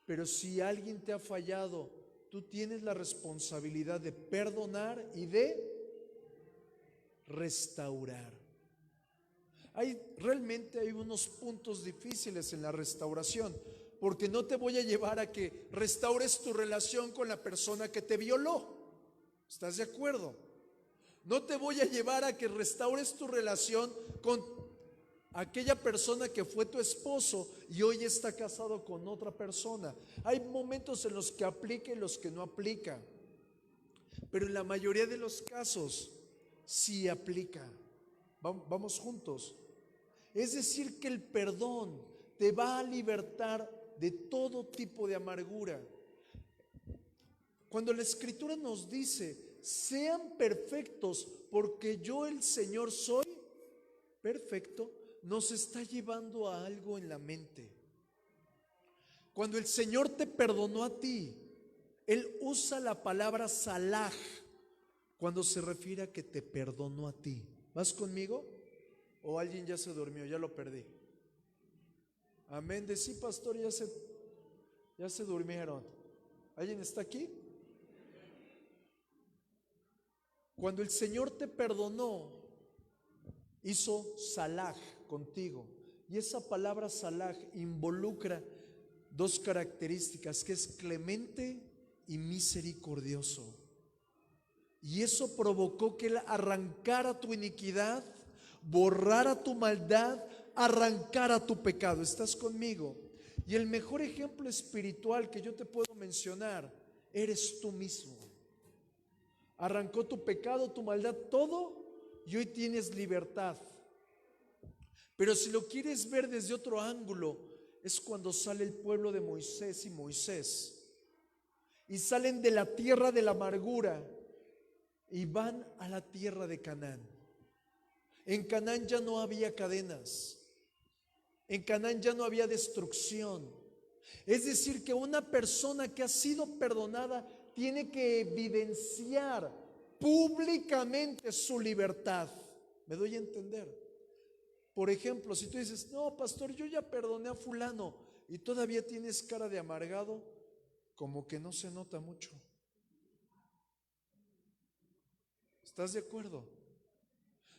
Pero si alguien te ha fallado, tú tienes la responsabilidad de perdonar y de restaurar. Realmente hay unos puntos difíciles en la restauración, porque no te voy a llevar a que restaures tu relación con la persona que te violó. ¿Estás de acuerdo? No te voy a llevar a que restaures tu relación con aquella persona que fue tu esposo y hoy está casado con otra persona. Hay momentos en los que aplica y los que no aplica, pero en la mayoría de los casos sí aplica. Vamos juntos. Es decir, que el perdón te va a libertar de todo tipo de amargura. Cuando la Escritura nos dice, sean perfectos porque yo el Señor soy perfecto, nos está llevando a algo en la mente. Cuando el Señor te perdonó a ti, Él usa la palabra Salah cuando se refiere a que te perdonó a ti. ¿Vas conmigo? ¿O alguien ya se durmió? Ya lo perdí. Amén. De sí, pastor, ya se durmieron. ¿Alguien está aquí? Cuando el Señor te perdonó, hizo Salah contigo. Y esa palabra Salah involucra dos características, que es clemente y misericordioso. Y eso provocó que Él arrancara tu iniquidad, borrara tu maldad, arrancara tu pecado. ¿Estás conmigo? Y el mejor ejemplo espiritual que yo te puedo mencionar, eres tú mismo. Arrancó tu pecado, tu maldad, todo, y hoy tienes libertad. Pero si lo quieres ver desde otro ángulo, es cuando sale el pueblo de Moisés y salen de la tierra de la amargura y van a la tierra de Canaán. En Canaán ya no había cadenas, en Canaán ya no había destrucción. Es decir, que una persona que ha sido perdonada tiene que evidenciar públicamente su libertad. ¿Me doy a entender? Por ejemplo, si tú dices, no, pastor, yo ya perdoné a fulano y todavía tienes cara de amargado, como que no se nota mucho. ¿Estás de acuerdo?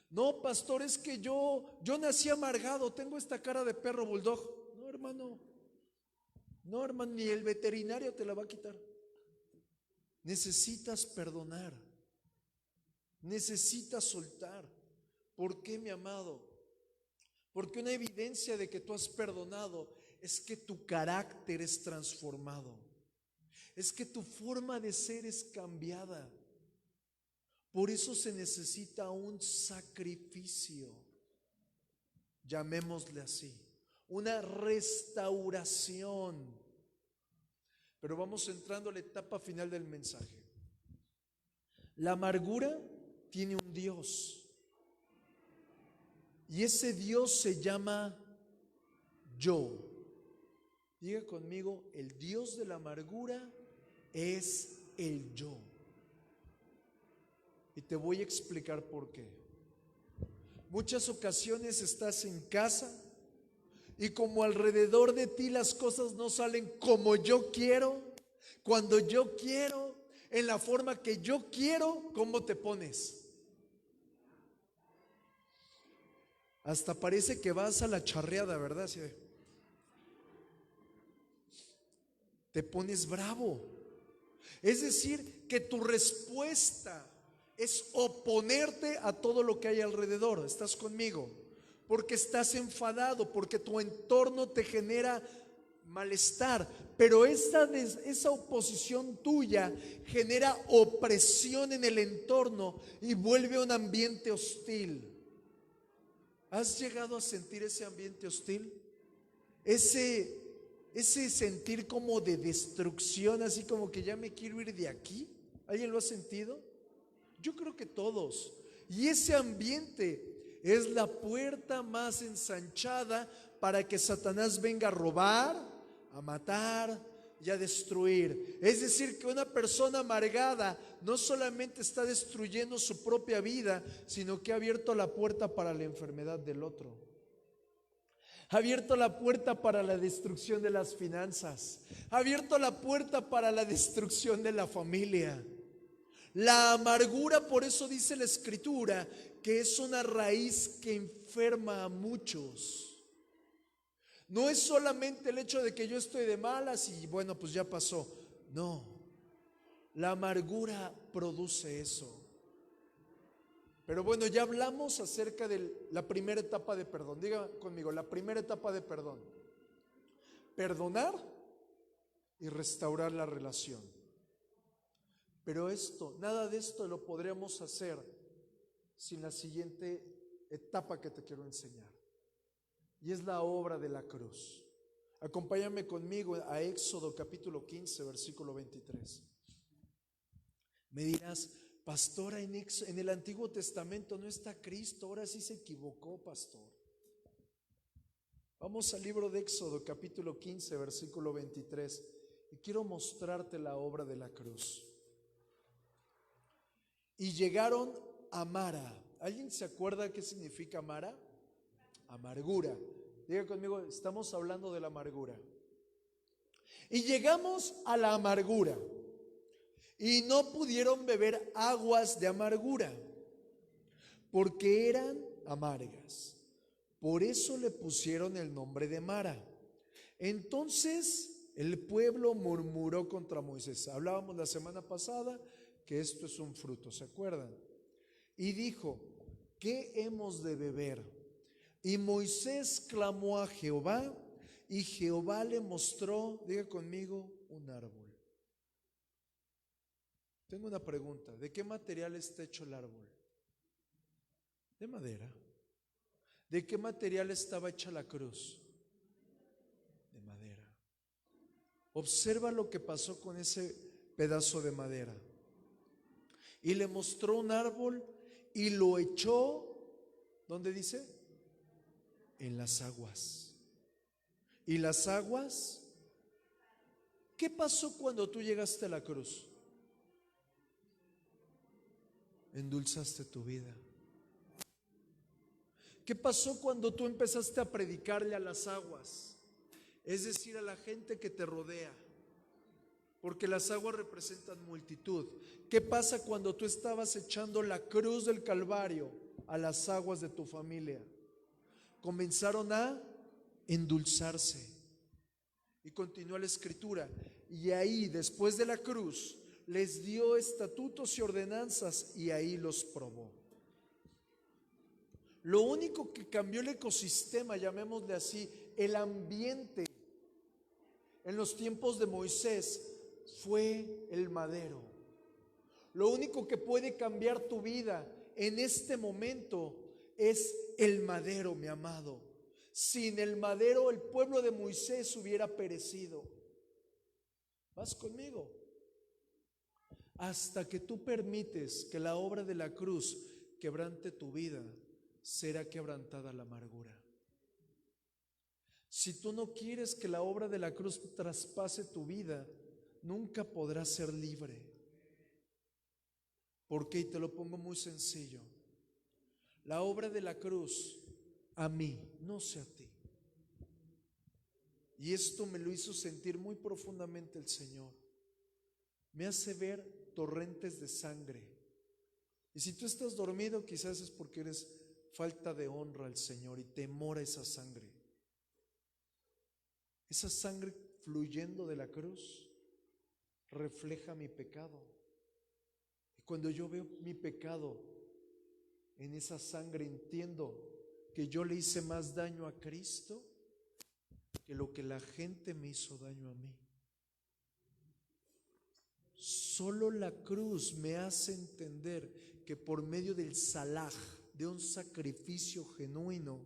No, pastor, es que yo nací amargado, tengo esta cara de perro bulldog. No, hermano, ni el veterinario te la va a quitar. Necesitas perdonar, necesitas soltar. ¿Por qué, mi amado? Porque una evidencia de que tú has perdonado es que tu carácter es transformado, es que tu forma de ser es cambiada. Por eso se necesita un sacrificio, llamémosle así, una restauración. Pero vamos entrando a la etapa final del mensaje. La amargura tiene un Dios. Y ese Dios se llama yo. Diga conmigo, el Dios de la amargura es el yo. Y te voy a explicar por qué. Muchas ocasiones estás en casa y como alrededor de ti las cosas no salen como yo quiero, cuando yo quiero, en la forma que yo quiero, ¿cómo te pones? Hasta parece que vas a la charreada, ¿verdad? ¿Sí? Te pones bravo. Es decir, que tu respuesta es oponerte a todo lo que hay alrededor. ¿Estás conmigo? Porque estás enfadado, porque tu entorno te genera malestar. Pero esa oposición tuya genera opresión en el entorno y vuelve un ambiente hostil. ¿Has llegado a sentir ese ambiente hostil? Ese sentir como de destrucción, así como que ya me quiero ir de aquí. ¿Alguien lo ha sentido? Yo creo que todos. Y ese ambiente es la puerta más ensanchada para que Satanás venga a robar, a matar y a destruir. Es decir, que una persona amargada no solamente está destruyendo su propia vida, sino que ha abierto la puerta para la enfermedad del otro. Ha abierto la puerta para la destrucción de las finanzas. Ha abierto la puerta para la destrucción de la familia. La amargura, por eso dice la Escritura, que es una raíz que enferma a muchos. No es solamente el hecho de que yo estoy de malas y bueno, pues ya pasó. No, la amargura produce eso. Pero bueno, ya hablamos acerca de la primera etapa de perdón. Diga conmigo, la primera etapa de perdón. Perdonar y restaurar la relación. Pero nada de esto lo podríamos hacer sin la siguiente etapa que te quiero enseñar. Y es la obra de la cruz. Acompáñame conmigo a Éxodo capítulo 15, versículo 23. Me dirás, pastora, en el Antiguo Testamento no está Cristo, ahora sí se equivocó, pastor. Vamos al libro de Éxodo capítulo 15, versículo 23. Y quiero mostrarte la obra de la cruz. Y llegaron a Mara. ¿Alguien se acuerda qué significa Mara? Amargura. Diga conmigo, estamos hablando de la amargura. Y llegamos a la amargura. Y no pudieron beber aguas de amargura, porque eran amargas. Por eso le pusieron el nombre de Mara. Entonces el pueblo murmuró contra Moisés. Hablábamos la semana pasada que esto es un fruto, ¿se acuerdan? Y dijo, ¿qué hemos de beber? Y Moisés clamó a Jehová, y Jehová le mostró, diga conmigo, un árbol. Tengo una pregunta, ¿de qué material está hecho el árbol? De madera. ¿De qué material estaba hecha la cruz? De madera. Observa lo que pasó con ese pedazo de madera. Y le mostró un árbol y lo echó, ¿dónde dice? En las aguas. ¿Y las aguas? ¿Qué pasó cuando tú llegaste a la cruz? Endulzaste tu vida. ¿Qué pasó cuando tú empezaste a predicarle a las aguas? Es decir, a la gente que te rodea. Porque las aguas representan multitud. ¿Qué pasa cuando tú estabas echando la cruz del Calvario a las aguas de tu familia? Comenzaron a endulzarse. Y continúa la escritura. Y ahí, después de la cruz, les dio estatutos y ordenanzas y ahí los probó. Lo único que cambió el ecosistema, llamémosle así, el ambiente en los tiempos de Moisés, fue el madero. Lo único que puede cambiar tu vida en este momento es el madero, mi amado. Sin el madero, el pueblo de Moisés hubiera perecido. ¿Vas conmigo? Hasta que tú permites que la obra de la cruz quebrante tu vida, será quebrantada la amargura. Si tú no quieres que la obra de la cruz traspase tu vida, nunca podrás ser libre. ¿Por qué? Y te lo pongo muy sencillo. La obra de la cruz, a mí, no sé a ti. Y esto me lo hizo sentir muy profundamente el Señor. Me hace ver torrentes de sangre. Y si tú estás dormido, quizás es porque eres falta de honra al Señor y temor a esa sangre. Esa sangre fluyendo de la cruz refleja mi pecado. Y cuando yo veo mi pecado en esa sangre, entiendo que yo le hice más daño a Cristo que lo que la gente me hizo daño a mí. Solo la cruz me hace entender que por medio del salaj, de un sacrificio genuino,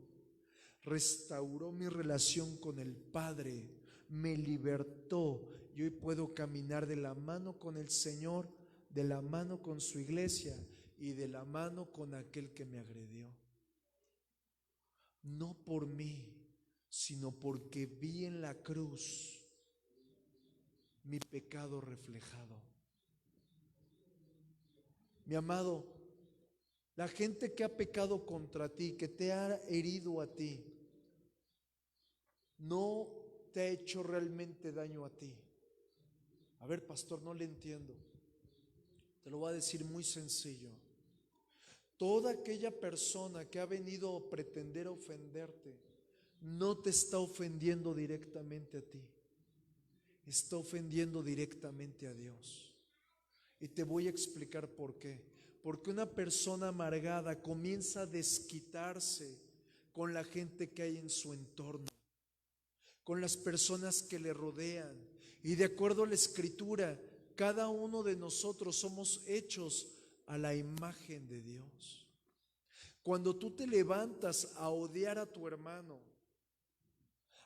restauró mi relación con el Padre, me libertó y hoy puedo caminar de la mano con el Señor, de la mano con su iglesia y de la mano con aquel que me agredió. No por mí, sino porque vi en la cruz mi pecado reflejado. Mi amado, la gente que ha pecado contra ti, que te ha herido a ti, no te ha hecho realmente daño a ti. A ver, pastor, no le entiendo. Te lo voy a decir muy sencillo. Toda aquella persona que ha venido a pretender ofenderte, no te está ofendiendo directamente a ti. Está ofendiendo directamente a Dios. Y te voy a explicar por qué. Porque una persona amargada comienza a desquitarse con la gente que hay en su entorno, con las personas que le rodean. Y de acuerdo a la Escritura, cada uno de nosotros somos hechos a la imagen de Dios. Cuando tú te levantas a odiar a tu hermano,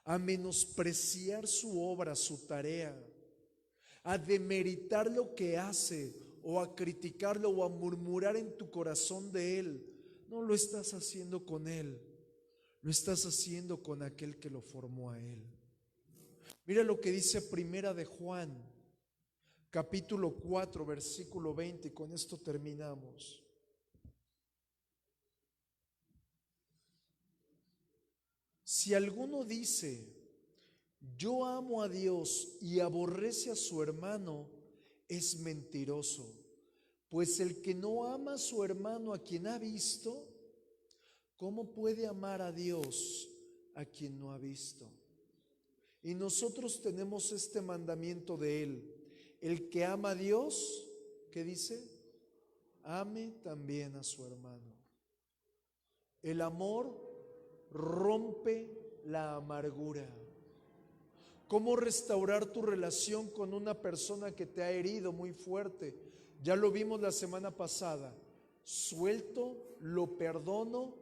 a menospreciar su obra, su tarea, a demeritar lo que hace o a criticarlo o a murmurar en tu corazón de él, no lo estás haciendo con él, lo estás haciendo con aquel que lo formó a él. Mira lo que dice Primera de Juan, capítulo 4, versículo 20, y con esto terminamos. Si alguno dice, yo amo a Dios y aborrece a su hermano, es mentiroso. Pues el que no ama a su hermano a quien ha visto, ¿cómo puede amar a Dios a quien no ha visto? Y nosotros tenemos este mandamiento de Él. El que ama a Dios, ¿qué dice? Ame también a su hermano. El amor rompe la amargura. ¿Cómo restaurar tu relación con una persona que te ha herido muy fuerte? Ya lo vimos la semana pasada. Suelto, lo perdono,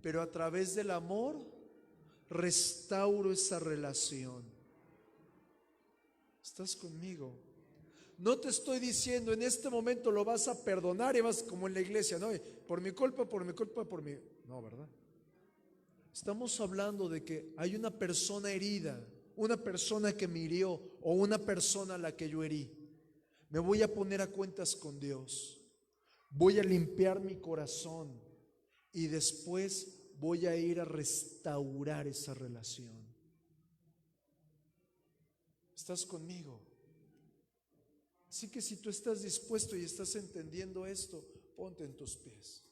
pero a través del amor restauro esa relación. ¿Estás conmigo? No te estoy diciendo en este momento lo vas a perdonar y vas como en la iglesia, no, por mi culpa, no, ¿verdad? Estamos hablando de que hay una persona herida, una persona que me hirió o una persona a la que yo herí. Me voy a poner a cuentas con Dios. Voy a limpiar mi corazón y después voy a ir a restaurar esa relación. ¿Estás conmigo? Así que si tú estás dispuesto y estás entendiendo esto, ponte en tus pies.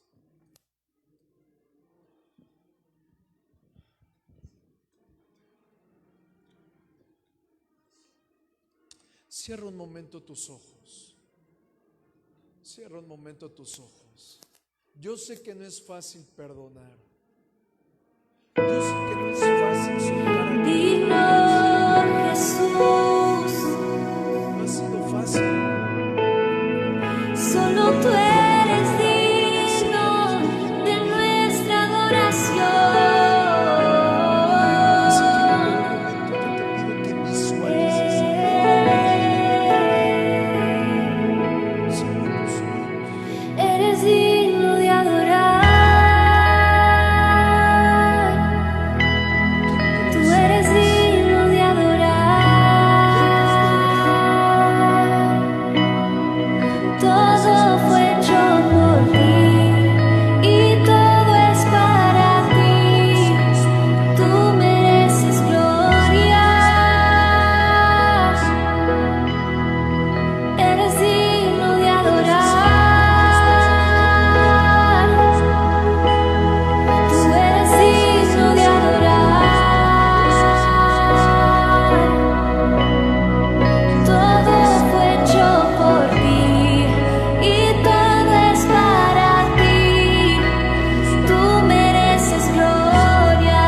Cierra un momento tus ojos. Cierra un momento tus ojos. Yo sé que no es fácil perdonar. Yo sé que no es fácil soltar. Digno Jesús, No ha sido fácil. solo tú eres digno de nuestra adoración. Así que en un momento te pido que visualices. Cierra tus ojos. Eres digno de adorar. Tú eres digno de adorar. Todo fue hecho por ti y todo es para ti. Tú mereces gloria. Eres digno de adorar. Tú eres digno de adorar. Todo fue hecho por ti y todo es para ti. Tú mereces gloria.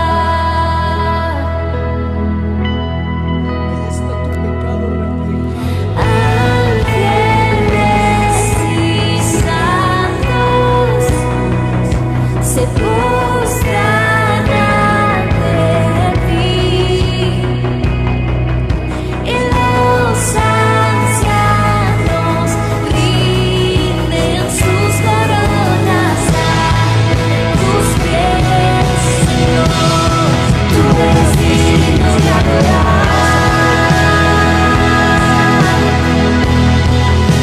Ahí está tu pecado reflejado. Ángeles y santos se postran ante ti, y los ancianos rinden sus coronas a tus pies, Señor. Tú eres digno de adorar.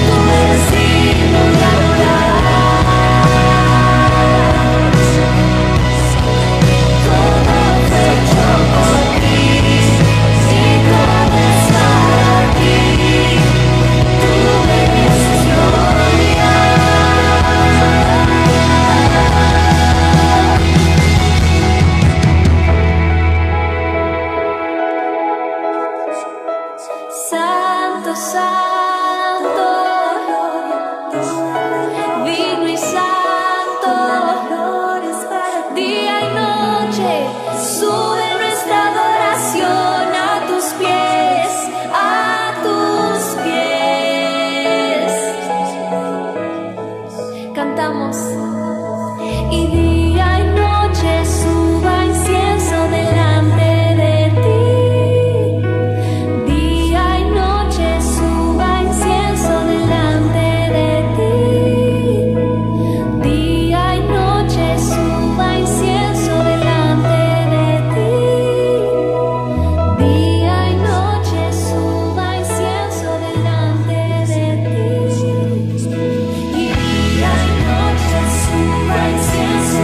Tú eres digno de adorar. Todo fue hecho por ti y todo es para ti. Tú mereces gloria. Santo, santo, digno y santo, día y noche sube nuestra adoración a tus pies, Cantamos. Y día y noche suba incienso delante de ti. Día y noche suba incienso delante de ti. Día y noche suba incienso delante de ti. Día y noche suba incienso delante de ti. Y día y noche suba incienso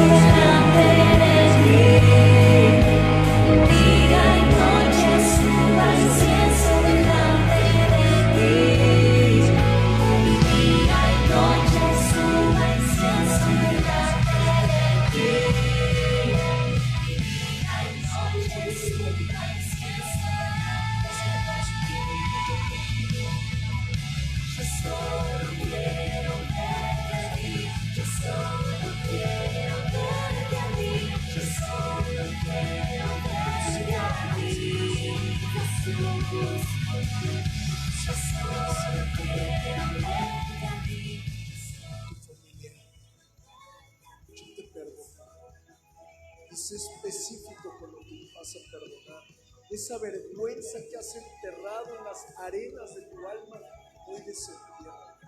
Sé específico con lo que me vas a perdonar. Esa vergüenza que has enterrado en las arenas de tu alma, hoy desentierra.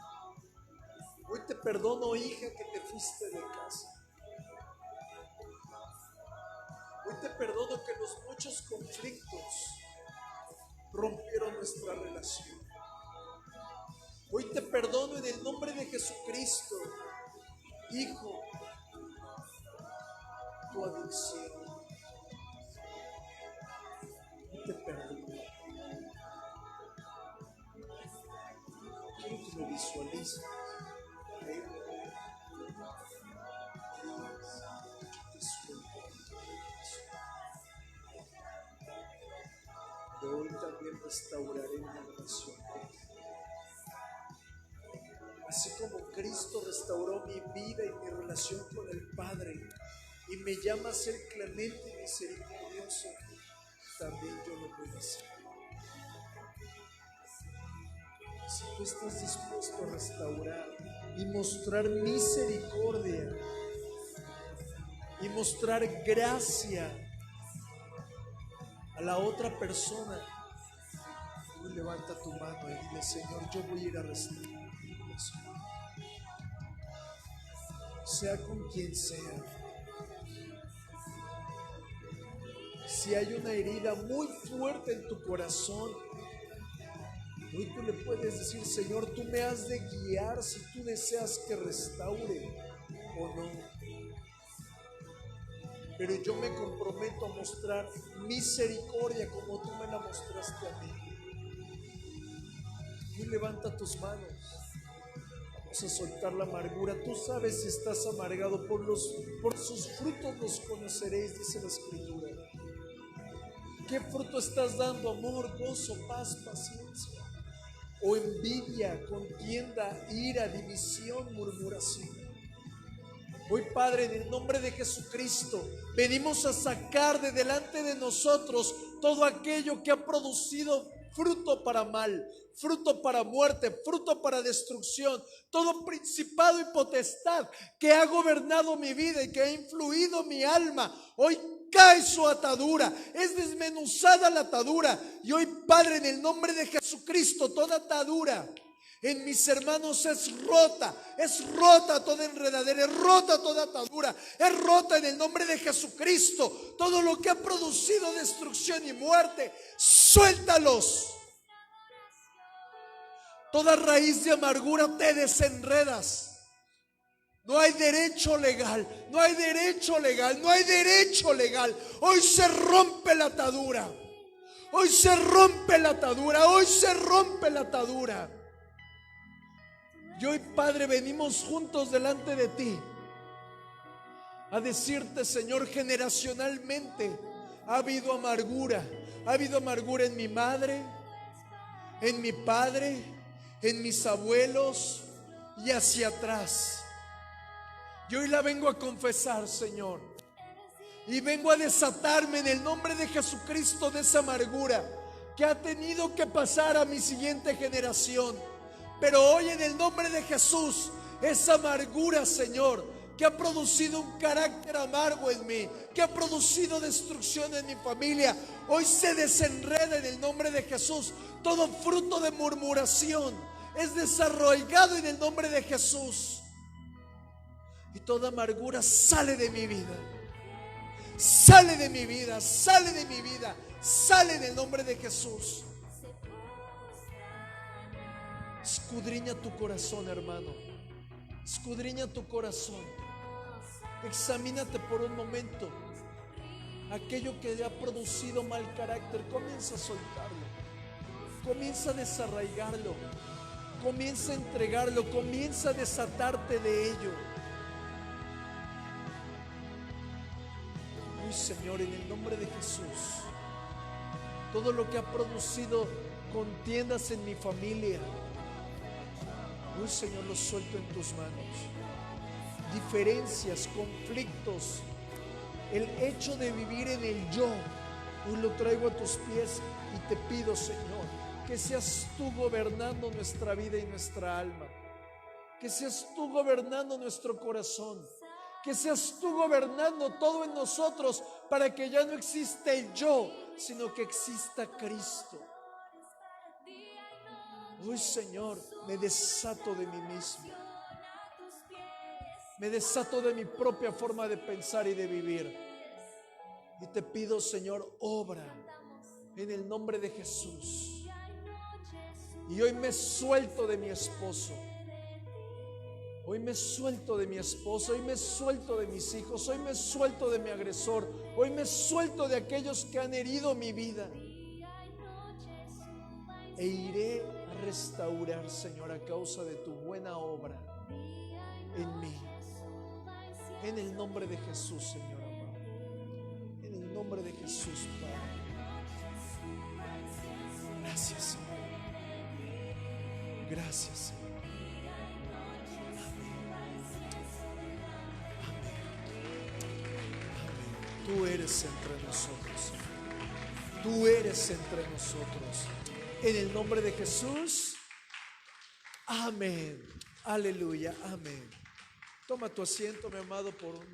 Hoy te perdono, hija, que te fuiste de casa. Hoy te perdono que los muchos conflictos rompieron nuestra relación. Hoy te perdono en el nombre de Jesucristo, hijo, tu adicción. Hoy te perdono. Quiero que lo visualices. De hoy también restauraré mi relación contigo. Así como Cristo restauró mi vida y mi relación con el Padre y me llama a ser clemente y misericordioso, también yo lo voy a hacer. Si tú estás dispuesto a restaurar y mostrar misericordia y mostrar gracia a la otra persona, tú levanta tu mano y dile: Señor, yo voy a ir a restaurar mi relación, sea con quien sea. Si hay una herida muy fuerte en tu corazón, hoy tú le puedes decir: Señor, tú me has de guiar si tú deseas que restaure o no. Pero yo me comprometo a mostrar misericordia como tú me la mostraste a mí. Y levanta tus manos. Vamos a soltar la amargura. Tú sabes si estás amargado, por sus frutos los conoceréis, dice la Escritura. ¿Qué fruto estás dando? Amor, gozo, paz, paciencia, o envidia, contienda, ira, división, murmuración. Hoy, Padre, en el nombre de Jesucristo, venimos a sacar de delante de nosotros todo aquello que ha producido fruto para mal, fruto para muerte, fruto para destrucción, todo principado y potestad que ha gobernado mi vida y que ha influido mi alma. Hoy cae su atadura, es desmenuzada la atadura. Y hoy, Padre, en el nombre de Jesucristo, toda atadura en mis hermanos es rota toda enredadera, es rota toda atadura, es rota en el nombre de Jesucristo. Todo lo que ha producido destrucción y muerte, suéltalos. Toda raíz de amargura te desenredas. No hay derecho legal, no hay derecho legal, no hay derecho legal. Hoy se rompe la atadura, hoy se rompe la atadura, hoy se rompe la atadura. Y hoy, Padre, venimos juntos delante de ti a decirte: Señor, generacionalmente ha habido amargura en mi madre, en mi padre, en mis abuelos y hacia atrás. Y hoy la vengo a confesar, Señor, y vengo a desatarme en el nombre de Jesucristo de esa amargura que ha tenido que pasar a mi siguiente generación. Pero hoy, en el nombre de Jesús, esa amargura, Señor, que ha producido un carácter amargo en mí, que ha producido destrucción en mi familia, hoy se desenreda en el nombre de Jesús. Todo fruto de murmuración es desarraigado en el nombre de Jesús. Y toda amargura sale de mi vida, sale de mi vida, sale de mi vida, sale en el nombre de Jesús. Escudriña tu corazón, hermano. Escudriña tu corazón. Examínate por un momento. Aquello que ha producido mal carácter, comienza a soltarlo. Comienza a desarraigarlo. Comienza a entregarlo. Comienza a desatarte de ello. Hoy, Señor, en el nombre de Jesús, todo lo que ha producido contiendas en mi familia, hoy, Señor, lo suelto en tus manos. Diferencias, conflictos, el hecho de vivir en el yo, hoy lo traigo a tus pies y te pido, Señor, que seas tú gobernando nuestra vida y nuestra alma, que seas tú gobernando nuestro corazón, Que seas tú gobernando todo en nosotros para que ya no exista el yo, sino que exista Cristo. Hoy, Señor, me desato de mí mismo. Me desato de mi propia forma de pensar y de vivir. Y te pido, Señor, obra en el nombre de Jesús. Y hoy me suelto de mi esposo. Hoy me suelto de mi esposo, hoy me suelto de mis hijos, hoy me suelto de mi agresor, hoy me suelto de aquellos que han herido mi vida. E iré a restaurar, Señor, a causa de tu buena obra en mí. En el nombre de Jesús, Señor amado. En el nombre de Jesús, Padre. Gracias, Señor. Gracias, Señor. Tú eres entre nosotros. Tú eres entre nosotros. En el nombre de Jesús. Amén. Aleluya. Amén. Toma tu asiento, mi amado, por un momento.